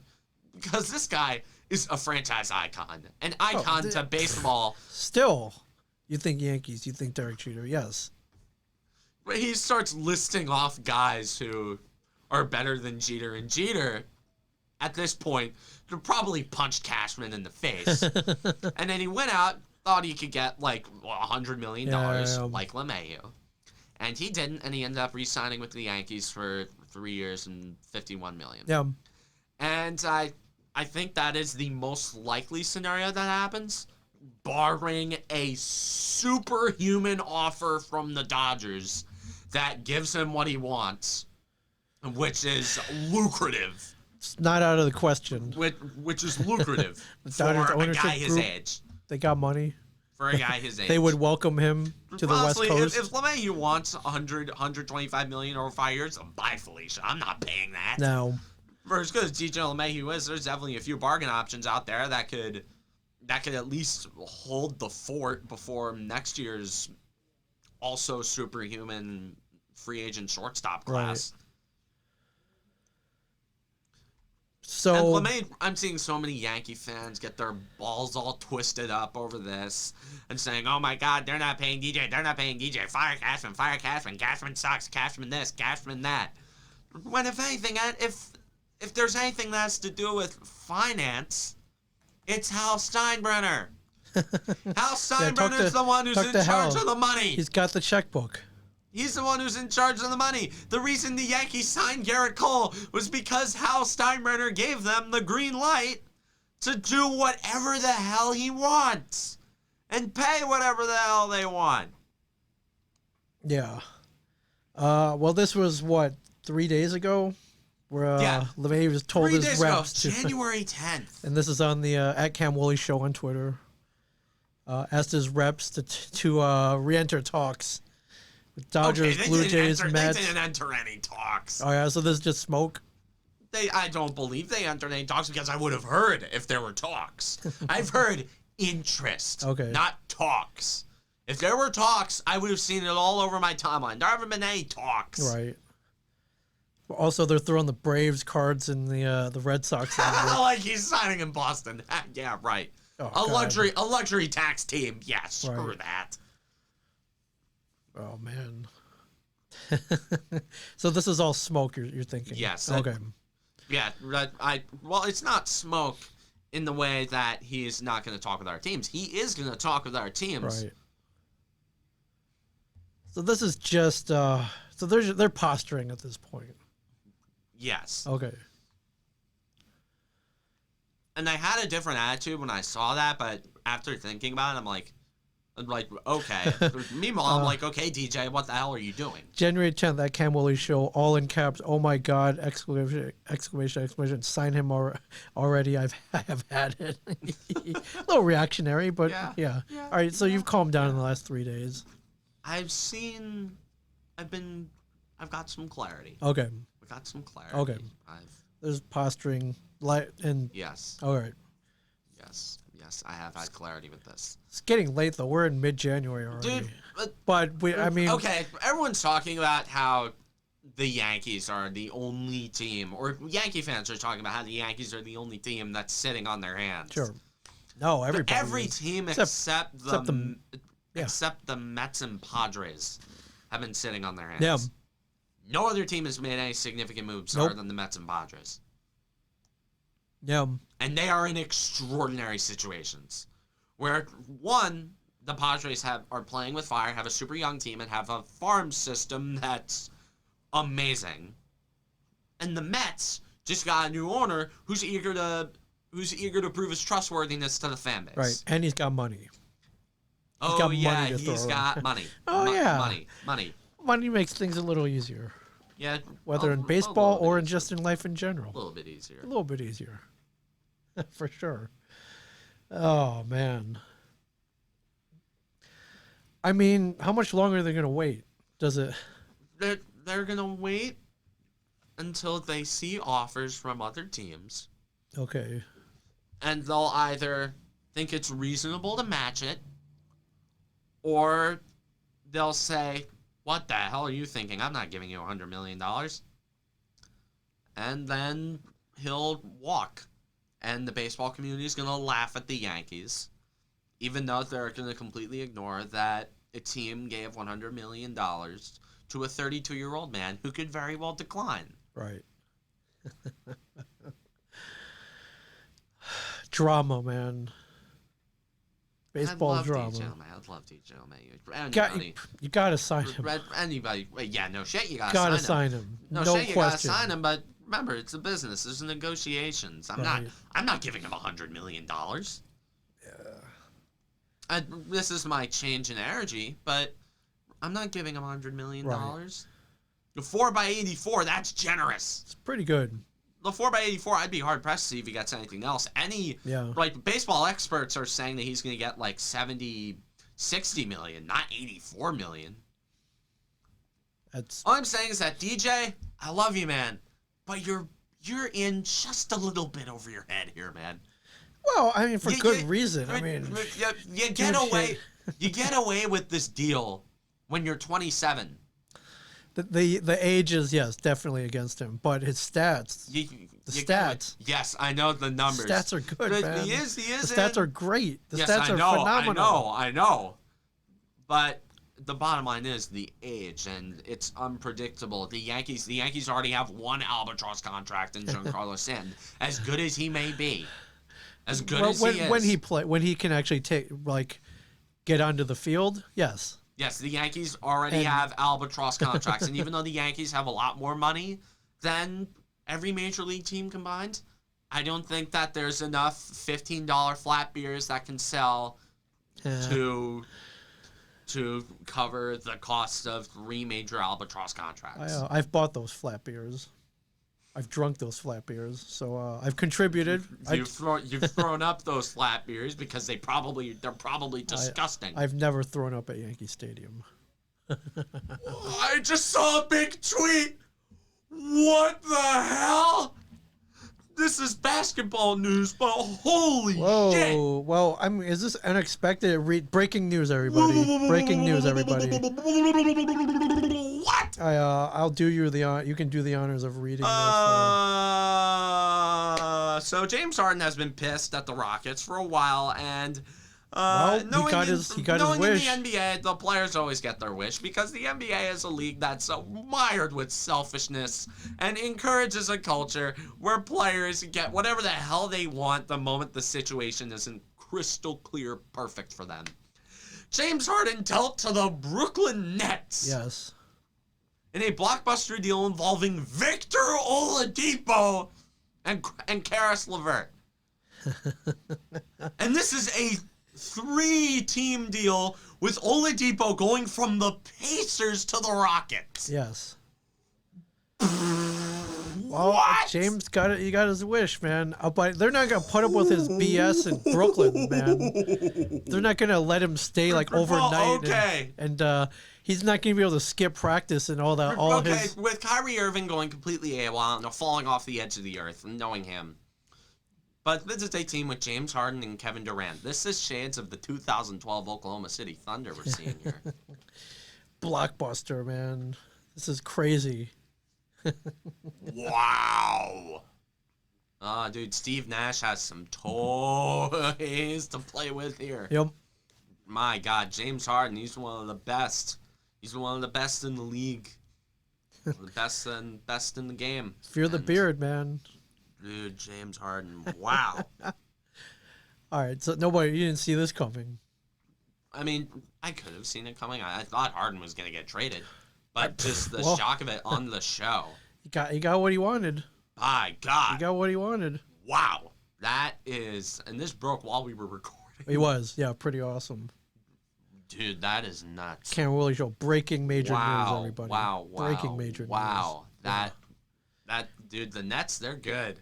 Because this guy is a franchise icon. An icon to baseball. Still, you think Yankees, you think Derek Jeter, yes. But he starts listing off guys who are better than Jeter. And Jeter, at this point, could probably punch Cashman in the face. And then he went out, thought he could get like $100 million like LeMahieu. And he didn't, and he ended up re-signing with the Yankees for 3 years and $51 million. Yeah. And I think that is the most likely scenario that happens, barring a superhuman offer from the Dodgers that gives him what he wants, which is lucrative. It's not out of the question. Which is lucrative for a guy his age. They got money. For a guy his age. They would welcome him to honestly, the West Coast. If LeMahieu wants $125 million over 5 years, bye, Felicia. I'm not paying that. No. For as good as DJ LeMahieu is, there's definitely a few bargain options out there that could at least hold the fort before next year's also superhuman free agent shortstop class. Right. So and LeMahieu, I'm seeing so many Yankee fans get their balls all twisted up over this and saying, "Oh my God, they're not paying DJ. They're not paying DJ. Fire Cashman. Fire Cashman. Cashman sucks. Cashman this. Cashman that." When if anything, if there's anything that has to do with finance, it's Hal Steinbrenner. Hal Steinbrenner's the one who's in charge of the money. He's got the checkbook. He's the one who's in charge of the money. The reason the Yankees signed Garrett Cole was because Hal Steinbrenner gave them the green light to do whatever the hell he wants and pay whatever the hell they want. Yeah. Well, this was, 3 days ago? Where LeMahieu was told his reps to January 10th. And this is on the @CamWoolley show on Twitter. Asked his reps to re-enter talks with Dodgers, Blue Jays, Mets. They didn't enter any talks. Oh yeah, so this is just smoke. I don't believe they entered any talks because I would have heard if there were talks. I've heard interest, not talks. If there were talks, I would have seen it all over my timeline. There haven't been any talks. Right. Also, they're throwing the Braves cards in the Red Sox. Like he's signing in Boston. Yeah, right. Oh, a luxury tax team. Yeah, screw that. Oh man. So this is all smoke. You're thinking? Yes. Okay. Well, it's not smoke in the way that he's not going to talk with our teams. He is going to talk with our teams. Right. So this is just so they're posturing at this point. Yes. Okay. And I had a different attitude when I saw that, but after thinking about it, I'm like, okay. Meanwhile, I'm like, okay, DJ, what the hell are you doing? January 10th, that CamWoolley show, all in caps. Oh my God! Exclamation! Sign him already. I have had it. A little reactionary, but yeah. All right, so you've calmed down in the last 3 days. I've got some clarity. Okay. I've got some clarity. Okay. There's posturing, and yes. All right. Yes, I have had clarity with this. It's getting late though. We're in mid-January already. Dude, but okay. Everyone's talking about how the Yankees are the only team, or Yankee fans are talking about how the Yankees are the only team that's sitting on their hands. Sure. No, everybody. Every team except the Mets and Padres have been sitting on their hands. Yeah. No other team has made any significant moves other than the Mets and Padres. Yeah. And they are in extraordinary situations. Where, one, the Padres are playing with fire, have a super young team, and have a farm system that's amazing. And the Mets just got a new owner who's eager to prove his trustworthiness to the fan base. Right. And he's got money. He's got money. Money. Money makes things a little easier. Yeah. Whether in baseball or in just in life in general. A little bit easier. A little bit easier. For sure. Oh, man. I mean, how much longer are they going to wait? Does it... They're going to wait until they see offers from other teams. Okay. and they'll either think it's reasonable to match it, or they'll say, what the hell are you thinking? I'm not giving you $100 million. And then he'll walk. And the baseball community is going to laugh at the Yankees, even though they're going to completely ignore that a team gave $100 million to a 32-year-old man who could very well decline. Right. Drama, man. Baseball drama. I'd love DJ LeMahieu. You gotta sign him. Anybody. Yeah, no shit, you gotta sign him. No shit, you gotta sign him, but remember, it's a business. There's negotiations. I'm not giving him $100 million. Yeah. This is my change in energy, but I'm not giving him $100 million. Right. The 4x84, that's generous. It's pretty good. The 4x84, I'd be hard pressed to see if he gets anything else. Like baseball experts are saying that he's going to get like 60 million, not 84 million. All I'm saying is that DJ, I love you, man, but you're in just a little bit over your head here, man. Well, I mean, for good reason. You get away. You get away with this deal when you're 27. The age is, yes, definitely against him, but his stats, stats. Yes, I know the numbers. Stats are good, man. He is. The stats are great. The stats are phenomenal. I know. But the bottom line is the age, and it's unpredictable. The Yankees already have one albatross contract in Giancarlo Stanton. As good as he may be, as good as he is. When he can actually get onto the field, yes. Yes, the Yankees already have albatross contracts, and even though the Yankees have a lot more money than every major league team combined, I don't think that there's enough $15 flat beers that can sell to cover the cost of 3 major albatross contracts. I've bought those flat beers. I've drunk those flat beers, so I've contributed. You've thrown up those flat beers because they're probably disgusting. I've never thrown up at Yankee Stadium. I just saw a big tweet. What the hell? This is basketball news, but holy shit! Well, is this unexpected? Breaking news, everybody! Breaking news, everybody! What? I'll do you you can do the honors of reading this. So James Harden has been pissed at the Rockets for a while, and he got his wish. In the NBA, the players always get their wish because the NBA is a league that's mired with selfishness and encourages a culture where players get whatever the hell they want the moment the situation isn't crystal clear perfect for them. James Harden dealt to the Brooklyn Nets. Yes. In a blockbuster deal involving Victor Oladipo and Karis LeVert. And this is a 3-team deal with Oladipo going from the Pacers to the Rockets. Yes. Well, what? James got it. He got his wish, man. But they're not gonna put up with his BS in Brooklyn, man. They're not gonna let him stay overnight. Okay. And he's not gonna be able to skip practice and all that. With Kyrie Irving going completely AWOL and falling off the edge of the earth, and knowing him. But this is a team with James Harden and Kevin Durant. This is shades of the 2012 Oklahoma City Thunder we're seeing here. Blockbuster, man. This is crazy. Wow. Dude, Steve Nash has some toys to play with here. Yep. My God, James Harden, he's one of the best. He's one of the best in the league. The best in the game. Fear the beard, man. Dude, James Harden. Wow. All right, so you didn't see this coming. I mean, I could have seen it coming. I thought Harden was going to get traded. But just the shock of it on the show. He got what he wanted. My God. He got what he wanted. Wow. That is, and this broke while we were recording. He was, yeah, pretty awesome. Dude, that is nuts. Can't really show breaking major news, everybody. Wow. Breaking major news. Wow. That, dude, the Nets, they're good.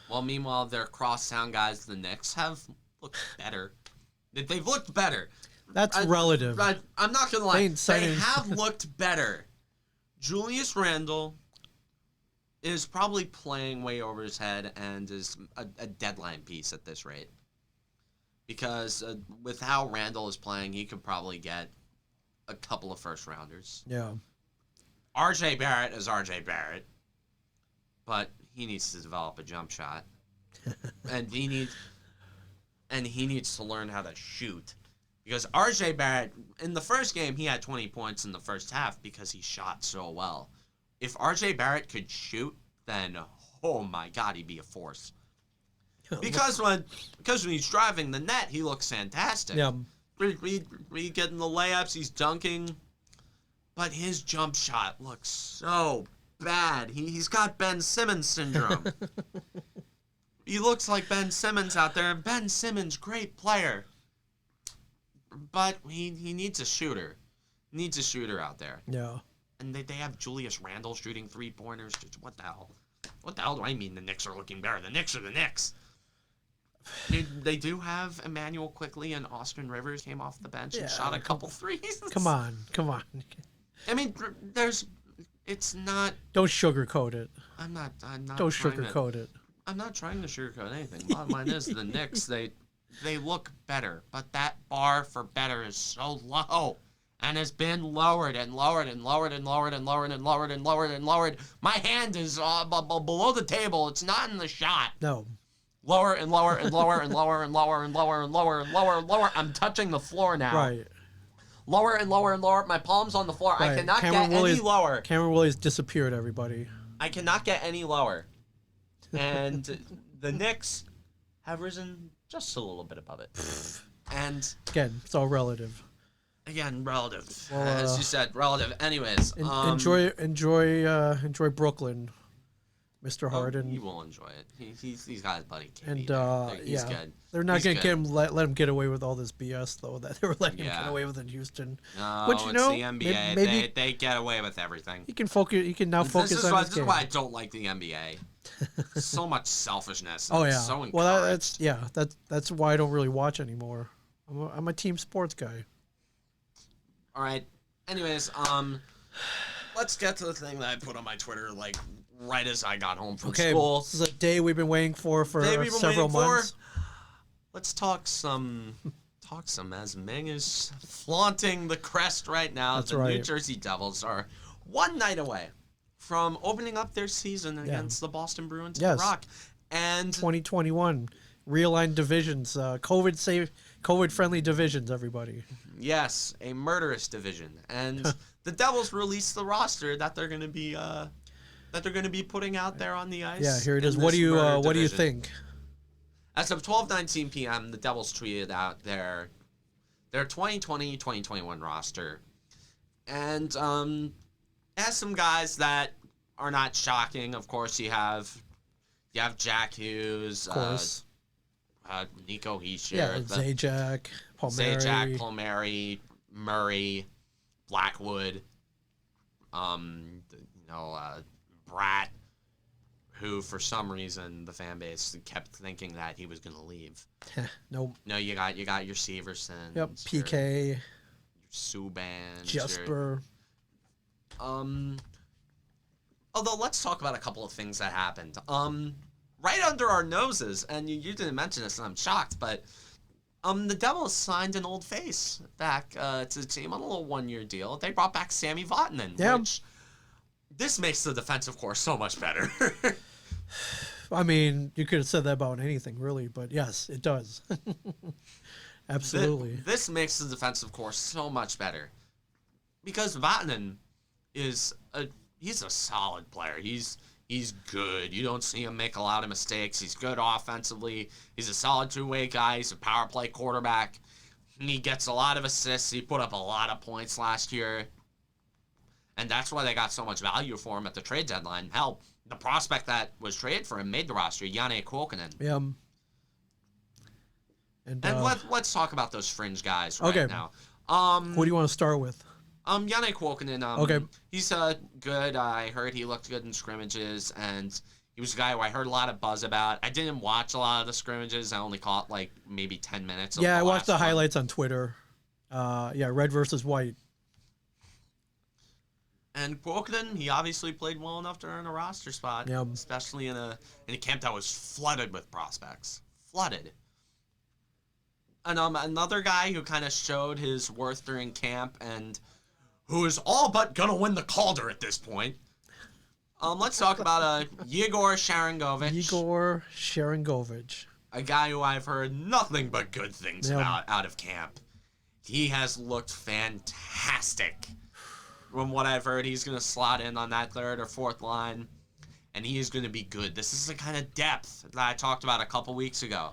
Well, meanwhile, their crosstown guys, the Knicks, have looked better. They've looked better. That's relative. I'm not going to lie. They have looked better. Julius Randle, is probably playing way over his head and is a deadline piece at this rate. Because with how Randall is playing, he could probably get a couple of first rounders. Yeah. RJ Barrett is RJ Barrett, but he needs to develop a jump shot. and he needs to learn how to shoot. Because RJ Barrett, in the first game, he had 20 points in the first half because he shot so well. If RJ Barrett could shoot, then, oh my God, he'd be a force. Because when he's driving the net, he looks fantastic. Yeah. We getting the layups, he's dunking. But his jump shot looks so bad. He's got Ben Simmons syndrome. He looks like Ben Simmons out there, and Ben Simmons, great player. But he needs a shooter. Needs a shooter out there. Yeah. And they have Julius Randle shooting three-pointers. What the hell? What the hell do I mean the Knicks are looking better? The Knicks are the Knicks. They do have Emmanuel Quickley and Austin Rivers came off the bench and shot a couple threes. Come on. I mean, it's not... Don't sugarcoat it. I'm not Don't sugarcoat it. I'm not trying to sugarcoat anything. Bottom line is the Knicks, they look better, but that bar for better is so low. And has been lowered and lowered and lowered and lowered and lowered and lowered and lowered and lowered. My hand is below the table. It's not in the shot. No. Lower and lower and lower and lower and lower and lower and lower and lower and lower. I'm touching the floor now. Right. Lower and lower and lower. My palm's on the floor. Right. I cannot get any lower. Cameron Woolley's disappeared, everybody. I cannot get any lower. And the Knicks have risen just a little bit above it. And again, it's all relative. Again, relative. Well, as you said, relative. Anyways, enjoy Brooklyn, Mr. Harden. He will enjoy it. He's got his buddy KD. And he's good. They're not gonna let him get away with all this BS though that they were letting him get away with in Houston. No, but it's the NBA. Maybe they get away with everything. He can focus. He can now focus on his game. This is why I don't like the NBA. So much selfishness. Oh yeah. So well, that's why I don't really watch anymore. I'm a team sports guy. All right. Anyways, let's get to the thing that I put on my Twitter like right as I got home from school. This is a day we've been waiting for several months. Let's talk some as Ming is flaunting the crest right now. That's the right. New Jersey Devils are one night away from opening up their season against the Boston Bruins at Rock. And 2021 realigned divisions, COVID-friendly divisions, everybody. Yes, a murderous division. And the Devils released the roster that they're going to be putting out there on the ice. Yeah, here it is. What do you think? As of 12:19 p.m., the Devils tweeted out their 2020-2021 roster. And it has some guys that are not shocking. Of course, you have Jack Hughes, of course. Nico Hischier, Zajac, Palmieri, Murray, Blackwood, Bratt, who for some reason the fan base kept thinking that he was going to leave. Nope. No, you got your Severson. Yep, PK, your Subban, Jesper. Although let's talk about a couple of things that happened. Right under our noses, and you didn't mention this, and I'm shocked, but the Devils signed an old face back to the team on a little one-year deal. They brought back Sammy Vatanen, which this makes the defensive core so much better. I mean, you could have said that about anything, really, but yes, it does. Absolutely. This makes the defensive core so much better because Vatanen he's a solid player. He's good. You don't see him make a lot of mistakes. He's good offensively. He's a solid two-way guy. He's a power play quarterback. He gets a lot of assists. He put up a lot of points last year. And that's why they got so much value for him at the trade deadline. Hell, the prospect that was traded for him made the roster, Janne Kuokkanen. Yeah. And let's talk about those fringe guys now. Who do you want to start with? Janne Kuokkanen, okay. He's good. I heard he looked good in scrimmages, and he was a guy who I heard a lot of buzz about. I didn't watch a lot of the scrimmages. I only caught like maybe 10 minutes of I the watched the last highlights on Twitter. Red versus white. And Brooklyn, he obviously played well enough to earn a roster spot, Yep. especially in a camp that was flooded with prospects. Flooded. And another guy who kind of showed his worth during camp and who is all but gonna win the Calder at this point. Let's talk about Yegor Sharangovich. A guy who I've heard nothing but good things about out of camp. He has looked fantastic. From what I've heard, he's going to slot in on that third or fourth line, and he is going to be good. This is the kind of depth that I talked about a couple weeks ago.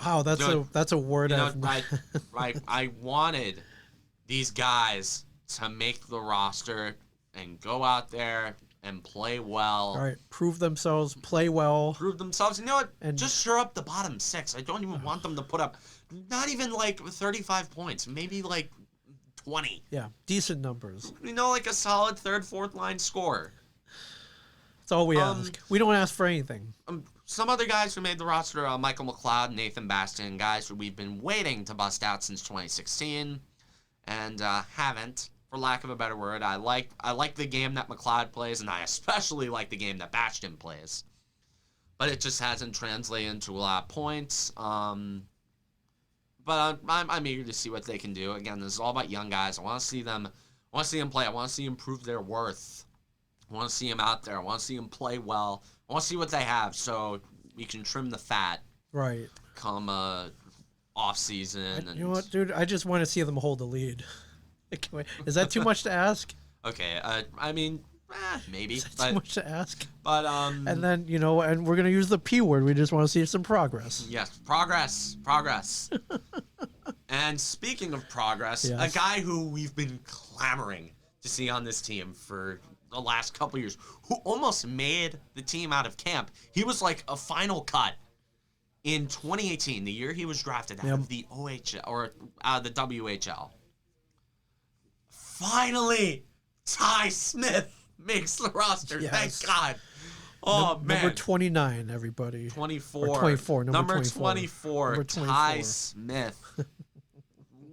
Wow, that's a word. I wanted these guys to make the roster and go out there and play well. All right, prove themselves, play well. Prove themselves. You know what? And just shore up the bottom six. I don't even want them to put up not even like 35 points. Maybe like 20. Yeah, decent numbers. You know, like a solid third, fourth line scorer. That's all we ask. We don't ask for anything. Some other guys who made the roster are Michael McLeod, Nathan Bastion, guys who we've been waiting to bust out since 2016 and haven't. For lack of a better word, I like the game that McLeod plays, and I especially like the game that Bastion plays. But it just hasn't translated into a lot of points. But I'm eager to see what they can do. Again, this is all about young guys. I want to see them play. I want to see them prove their worth. I want to see them out there. I want to see them play well. I want to see what they have so we can trim the fat. Right. Come off season. You know what, dude? I just want to see them hold the lead. Is that too much to ask? Okay, I mean, maybe. Is that too much to ask? But and then and we're gonna use the P word. We just want to see some progress. Yes, progress. And speaking of progress, yes. A guy who we've been clamoring to see on this team for the last couple years, who almost made the team out of camp. He was like a final cut in 2018, the year he was drafted out of the OHL or out of the WHL. Finally, Ty Smith makes the roster. Yes. Thank God. Oh, man. Number 29, everybody. 24. Or 24. Number 24. Ty Smith.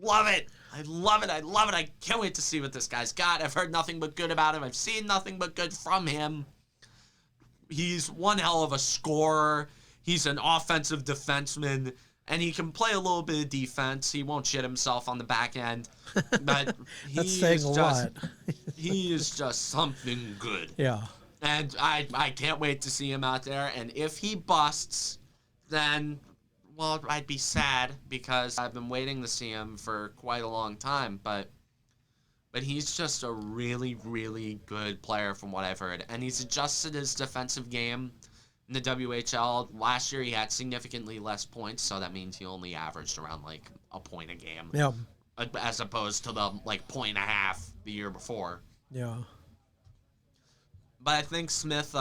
Love it. I love it. I can't wait to see what this guy's got. I've heard nothing but good about him. I've seen nothing but good from him. He's one hell of a scorer. He's an offensive defenseman. And he can play a little bit of defense. He won't shit himself on the back end. But That's saying a lot. He is just something good. Yeah. And I can't wait to see him out there. And if he busts, then, well, I'd be sad because I've been waiting to see him for quite a long time. But he's just a really, really good player from what I've heard. And he's adjusted his defensive game. In the WHL, last year he had significantly less points, so that means he only averaged around like a point a game. Yeah. As opposed to the like point and a half the year before. Yeah. But I think Smith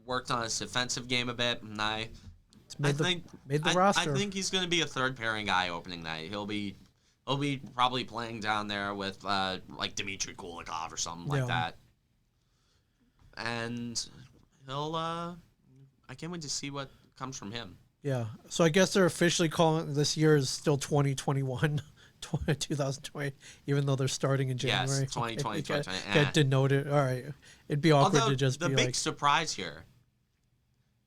worked on his defensive game a bit, and I think made the roster. I think he's going to be a third pairing guy opening night. He'll be probably playing down there with like Dmitry Kulikov or something like that. And he'll I can't wait to see what comes from him. Yeah. So I guess they're officially calling this year is still 2021, 2020, even though they're starting in January. Yes, 2020, 2020. Get denoted. All right. It'd be awkward to just be like. The big surprise here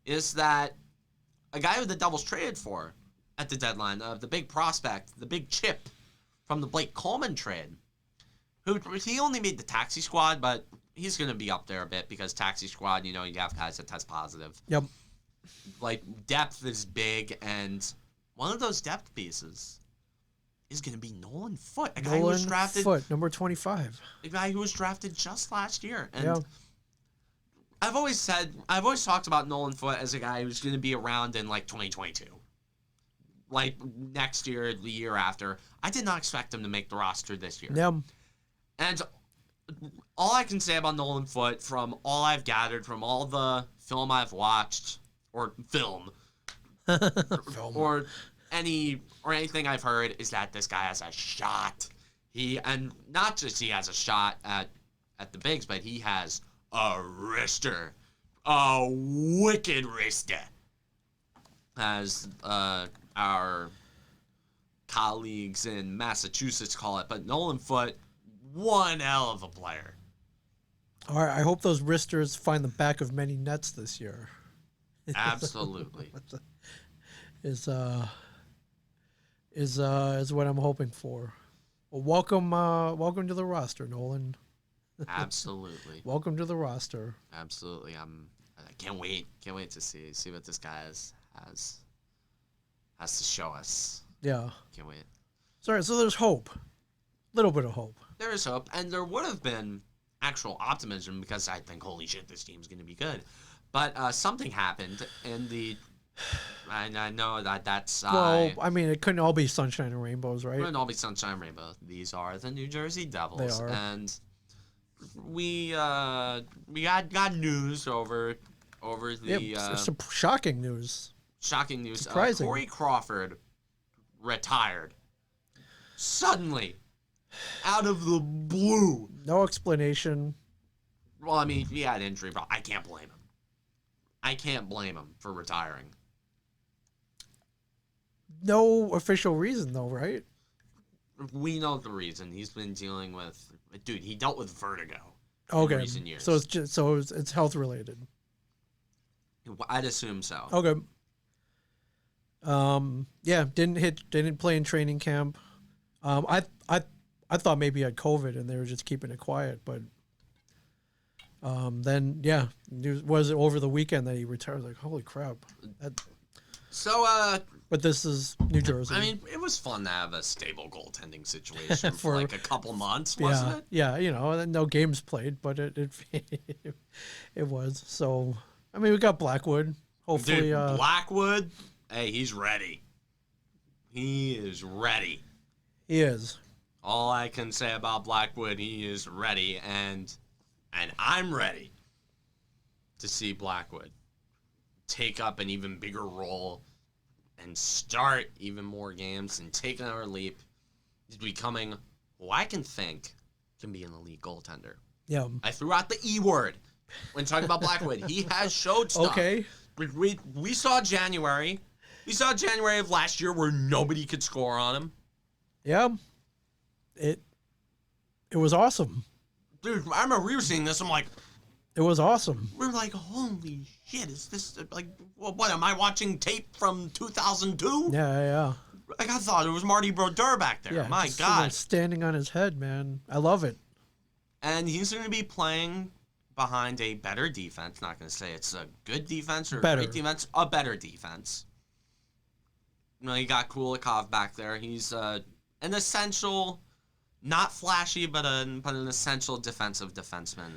is that a guy who the Devils traded for at the deadline, the big prospect, the big chip from the Blake Coleman trade, he only made the taxi squad, but he's going to be up there a bit because taxi squad, you have guys that test positive. Yep. Like, depth is big, and one of those depth pieces is going to be Nolan Foote, a guy who was drafted... Foote, number 25. A guy who was drafted just last year. And I've always talked about Nolan Foote as a guy who's going to be around in, like, 2022. Like, next year, the year after. I did not expect him to make the roster this year. Yeah. And all I can say about Nolan Foote, from all I've gathered, from all the film I've watched, or or anything I've heard, is that this guy has a shot. And not just he has a shot at the bigs, but he has a wrister, a wicked wrister, as our colleagues in Massachusetts call it. But Nolan Foote, one hell of a player. All right, I hope those wristers find the back of many nets this year. Absolutely. Is what I'm hoping for. Well, welcome to the roster, Nolan. Absolutely. Welcome to the roster. Absolutely. I can't wait. Can't wait to see what this guy has to show us. Yeah. Can't wait. Sorry, so there's hope. Little bit of hope. There is hope, and there would have been actual optimism because I think, holy shit, this team's going to be good. But something happened in the. And I know that's. Well, I mean, it couldn't all be sunshine and rainbows, right? It couldn't all be sunshine and rainbow. These are the New Jersey Devils. They are. And we got news over the Some shocking news. shocking news. Surprising. Corey Crawford retired suddenly out of the blue. No explanation. Well, I mean, he had injury, but I can't blame him. I can't blame him for retiring. No official reason, though, right? We know the reason. He's been dealing with, dude, he dealt with vertigo Okay. in recent years. So it's health related. I'd assume so. Okay. Yeah, didn't play in training camp. I thought maybe he had COVID and they were just keeping it quiet, but then yeah, was it over the weekend that he retired? I was like, holy crap. But this is New Jersey. I mean, it was fun to have a stable goaltending situation for like a couple months, wasn't it? Yeah, no games played, but it was. So, I mean, we got Blackwood. Hopefully, dude, Blackwood, hey, he's ready. He is ready. He is. All I can say about Blackwood, he is ready, and I'm ready to see Blackwood take up an even bigger role and start even more games and take another leap. He's becoming who I can think can be an elite goaltender. Yeah. I threw out the E word when talking about Blackwood. He has showed stuff. Okay. We saw January. We saw January of last year where nobody could score on him. Yeah. It was awesome. Dude, I remember we were seeing this. I'm like, it was awesome. we're like, holy shit, is this like, what am I watching tape from 2002? Yeah. Like, I thought it was Marty Brodeur back there. Yeah. My just, God. standing on his head, man. I love it. And he's going to be playing behind a better defense. Not going to say it's a good defense or Better. a great defense. A better defense. You got Kulikov back there. He's an essential, not flashy, but an essential defensive defenseman.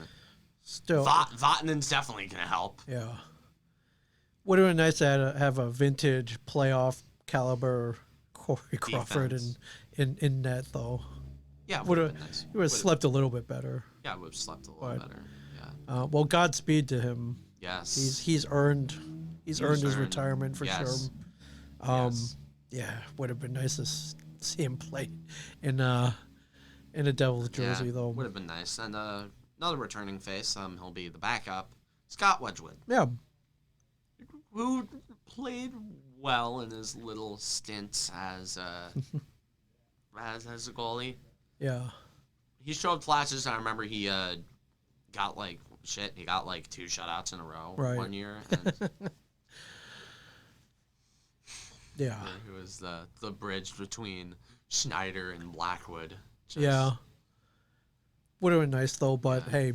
Still. Vatanen's definitely going to help. Yeah. Would have been nice to have a vintage playoff caliber Corey Crawford in net, though. Yeah, Would have been nice. He would have slept a little bit better. Yeah, would have slept a little better. Yeah. Well, Godspeed to him. Yes. He's earned his retirement for sure. Yes. Yeah, would have been nice to see him play in a Devils jersey though. Would have been nice. And another returning face. He'll be the backup, Scott Wedgwood. Yeah. Who played well in his little stints as a goalie. Yeah. He showed flashes. I remember he got like 2 shutouts in a row one year. And yeah. He was the bridge between Schneider and Blackwood. Yeah. Would have been nice though, but hey,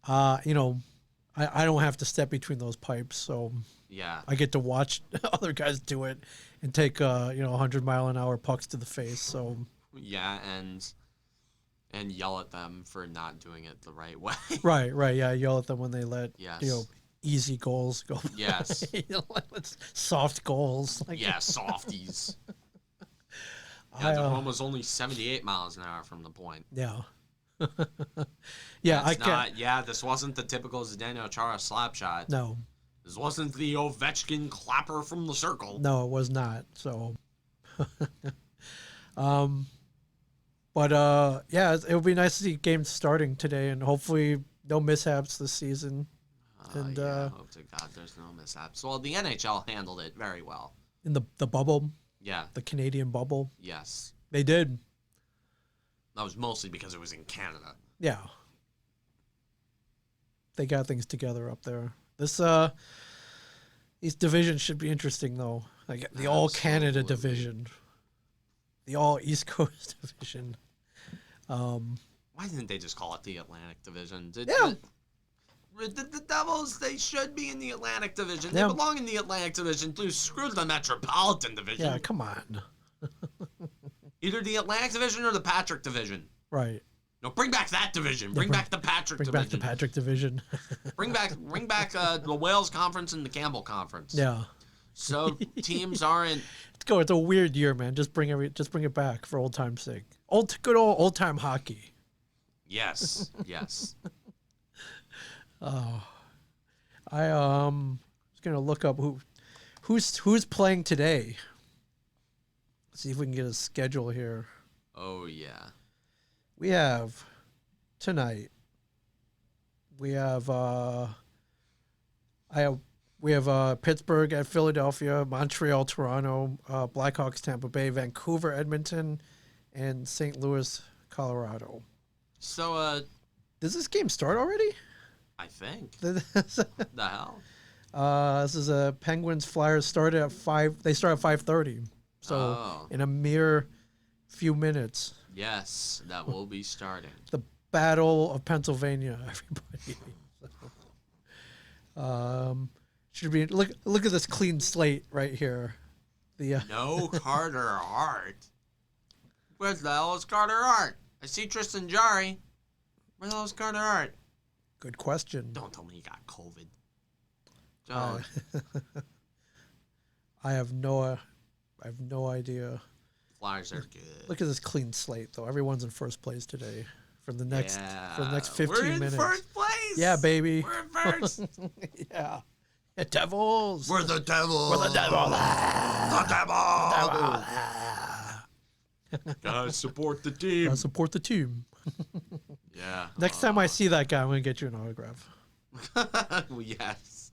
I don't have to step between those pipes, so yeah, I get to watch other guys do it and take 100-mile-an-hour pucks to the face. So yeah, and yell at them for not doing it the right way. right, yeah, yell at them when they let yes. Easy goals go. Yes, soft goals. Softies. Yeah, the home was only 78 miles an hour from the point. Yeah. Yeah, this wasn't the typical Zdeno Chara slap shot. No. This wasn't the Ovechkin clapper from the circle. No, it was not. So, but yeah, it would be nice to see games starting today, and hopefully no mishaps this season. And hope to God there's no mishaps. Well, the NHL handled it very well. In the bubble. Yeah. The Canadian bubble. Yes. They did. That was mostly because it was in Canada. Yeah. they got things together up there. These divisions should be interesting though. Like the All Canada division, the All East Coast division. Why didn't they just call it the Atlantic Division? Yeah. The Devils, they should be in the Atlantic Division. Yeah. They belong in the Atlantic Division. Dude, screw the Metropolitan Division. Yeah, come on. Either the Atlantic Division or the Patrick Division. Right. No, bring back that division. Bring back the Patrick Division. Bring back the Patrick Division. bring back the Wales Conference and the Campbell Conference. Yeah. So teams aren't. Let's go. It's a weird year, man. Just bring it back for old time's sake. Good old time hockey. Yes. Yes. Oh, I was gonna look up who's playing today. See if we can get a schedule here. Oh yeah. We have tonight. We have Pittsburgh at Philadelphia, Montreal, Toronto, Blackhawks, Tampa Bay, Vancouver, Edmonton, and St. Louis, Colorado. So does this game start already? I think. The hell? This is a Penguins Flyers started at 5. They start at 5:30. So in a mere few minutes. Yes, that will be starting. The Battle of Pennsylvania, everybody. Should be look at this clean slate right here. The no Carter Hart. Where the hell is Carter Hart? I see Tristan Jarry. Where the hell is Carter Hart? Good question. Don't tell me he got COVID. Don't. I have no idea. Flyers are good. Look at this clean slate, though. Everyone's in first place today for the next 15 We're in minutes. First place. Yeah, baby. We're in first. Yeah. The Devils. We're the Devils. We're the Devils. The Devils. Gotta support the team. Gotta support the team. Yeah. Next time I see that guy, I'm gonna get you an autograph. Well, yes.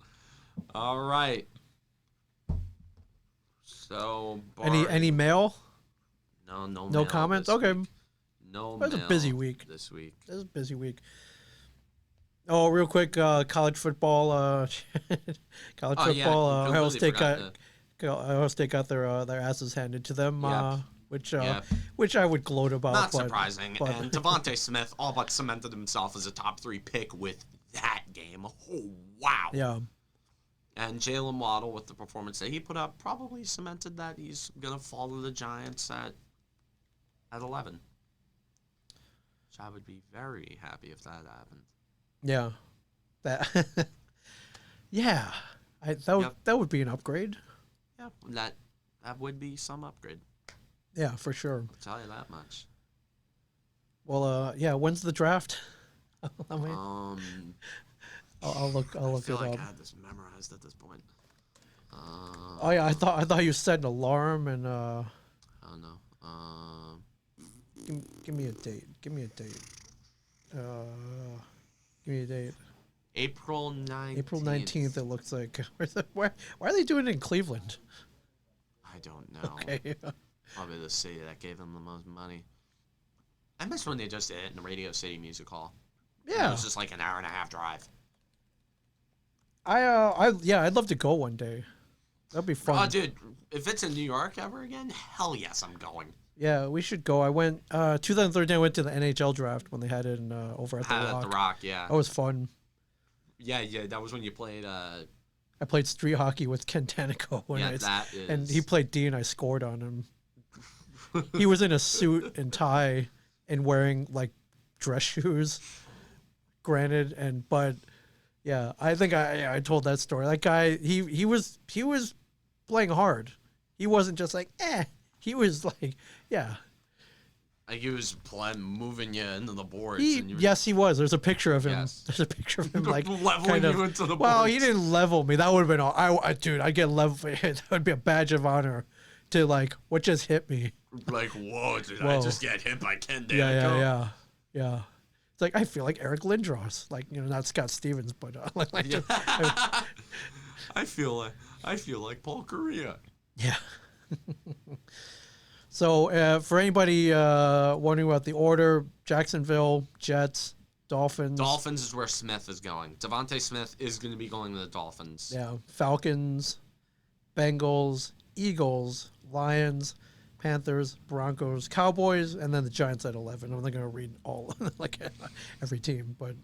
All right. So any mail? No No comments. Okay. Week. No. It's a busy week this week. It's a busy week. Oh, real quick, college football. Ohio State got their asses handed to them. Which I would gloat about. Not surprising. And Devontae Smith all but cemented himself as a top 3 pick with that game. Oh, wow. Yeah. And Jalen Waddle, with the performance that he put up, probably cemented that he's going to fall to the Giants at 11. Which I would be very happy if that happened. Yeah. Yeah. That would be an upgrade. Yeah, that would be some upgrade. Yeah, for sure. I'll tell you that much. Well, yeah. When's the draft? I'll look I it feel like up. I had this memorized at this point. Oh yeah, I thought you set an alarm and. I don't know. Give me a date. Give me a date. Give me a date. April 19th. April 19th. It looks like. Why are they doing it in Cleveland? I don't know. Okay. Probably the city that gave them the most money. I miss when they just did it in the Radio City Music Hall. Yeah. It was just like an hour and a half drive. I'd love to go one day. That'd be fun. Oh, dude, if it's in New York ever again, hell yes, I'm going. Yeah, we should go. I went 2013. I went to the NHL draft when they had it over at the Rock. At the Rock, yeah. That was fun. Yeah, that was when you played. I played street hockey with Ken Tanico, and he played D, and I scored on him. He was in a suit and tie and wearing like dress shoes. Granted, but yeah, I think I told that story. That guy, he was playing hard. He wasn't just like He was like, yeah. Like he was moving you into the boards. Yes, he was. There's a picture of him. Yes. There's a picture of him like leveling you into the boards. Well, he didn't level me. That would have been all. Dude, I get level. That would be a badge of honor to like what just hit me. Like, whoa, did I just get hit by Ken Danico? Yeah. It's like I feel like Eric Lindros, like not Scott Stevens, but I feel like Paul Correa. Yeah. So for anybody wondering about the order, Jacksonville, Jets, Dolphins. Dolphins is where Smith is going. Devontae Smith is going to be going to the Dolphins. Yeah. Falcons, Bengals, Eagles, Lions, Panthers, Broncos, Cowboys, and then the Giants at 11. I'm not going to read all like every team, but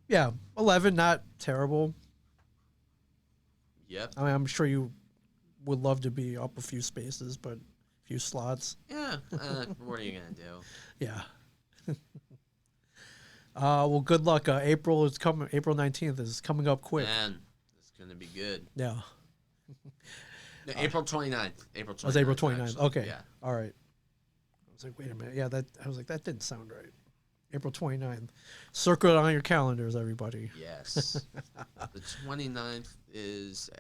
yeah, 11, not terrible. Yep. I mean, I'm sure you would love to be up a few spaces, but a few slots. Yeah. What are you going to do? Yeah. Well, good luck. April is coming. April 19th is coming up quick. Man, it's going to be good. Yeah. No, April 29th. April 29th. It was April 29th. Actually. Okay. Yeah. All right. I was like, wait a minute. Yeah, I was like, that didn't sound right. April 29th. Circle it on your calendars, everybody. Yes. The 29th is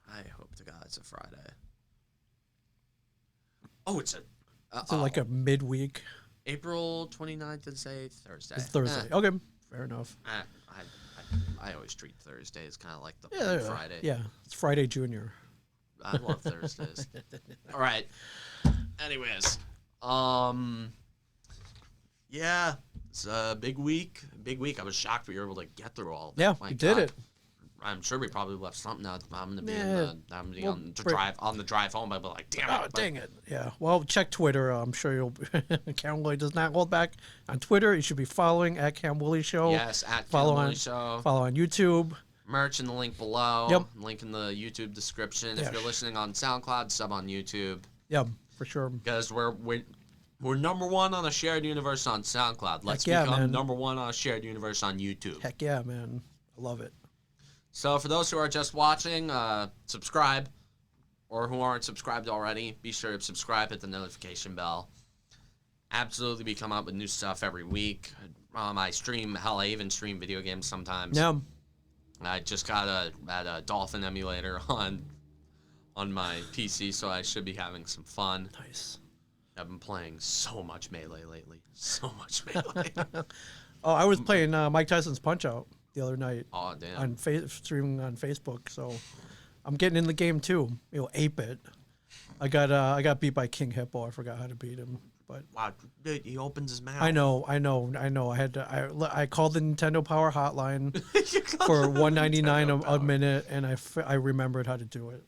I hope to God it's a Friday. Oh, it's like a midweek. April 29th is a Thursday. It's Thursday. Okay. Fair enough. I always treat Thursday as kind of like the Friday. Yeah. It's Friday Junior. I love Thursdays. All right. Anyways, yeah, it's a big week. I was shocked we were able to get through all. Yeah, My we did it. I'm sure we probably left something out. I'm gonna be on the drive home. I'll be like, damn it! Oh, dang it! Yeah. Well, check Twitter. I'm sure you'll. Cam Woolley does not hold back on Twitter. You should be following at Cam Woolley Show. Yes, at follow Cam on Woolley Show. Follow on YouTube. Merch in the link below. Yep. Link in the YouTube description. Yeah. If you're listening on SoundCloud, sub on YouTube. Yeah, for sure. Because we're number one on a shared universe on SoundCloud. Let's yeah, become man. number one on a shared universe on YouTube. Heck yeah, man! I love it. So for those who are just watching, subscribe, or who aren't subscribed already, be sure to subscribe, hit the notification bell. Absolutely, we come up with new stuff every week. I stream, hell, I even stream video games sometimes. Yeah. I just got a Dolphin emulator on my PC, so I should be having some fun. Nice. I've been playing so much Melee lately. So much Melee. Oh, I was playing Mike Tyson's Punch Out the other night. Oh, damn. On streaming on Facebook, so I'm getting in the game too. 8-bit. I got beat by King Hippo. I forgot how to beat him, but Wow, dude, he opens his mouth. I know. I had to. I called the Nintendo Power Hotline for $1.99 a minute, and I remembered how to do it.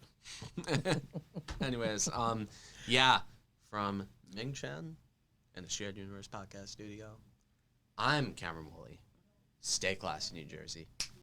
Anyways, yeah, from Ming Chen and the Shared Universe Podcast Studio, I'm Cameron Woolley. Stay classy, New Jersey.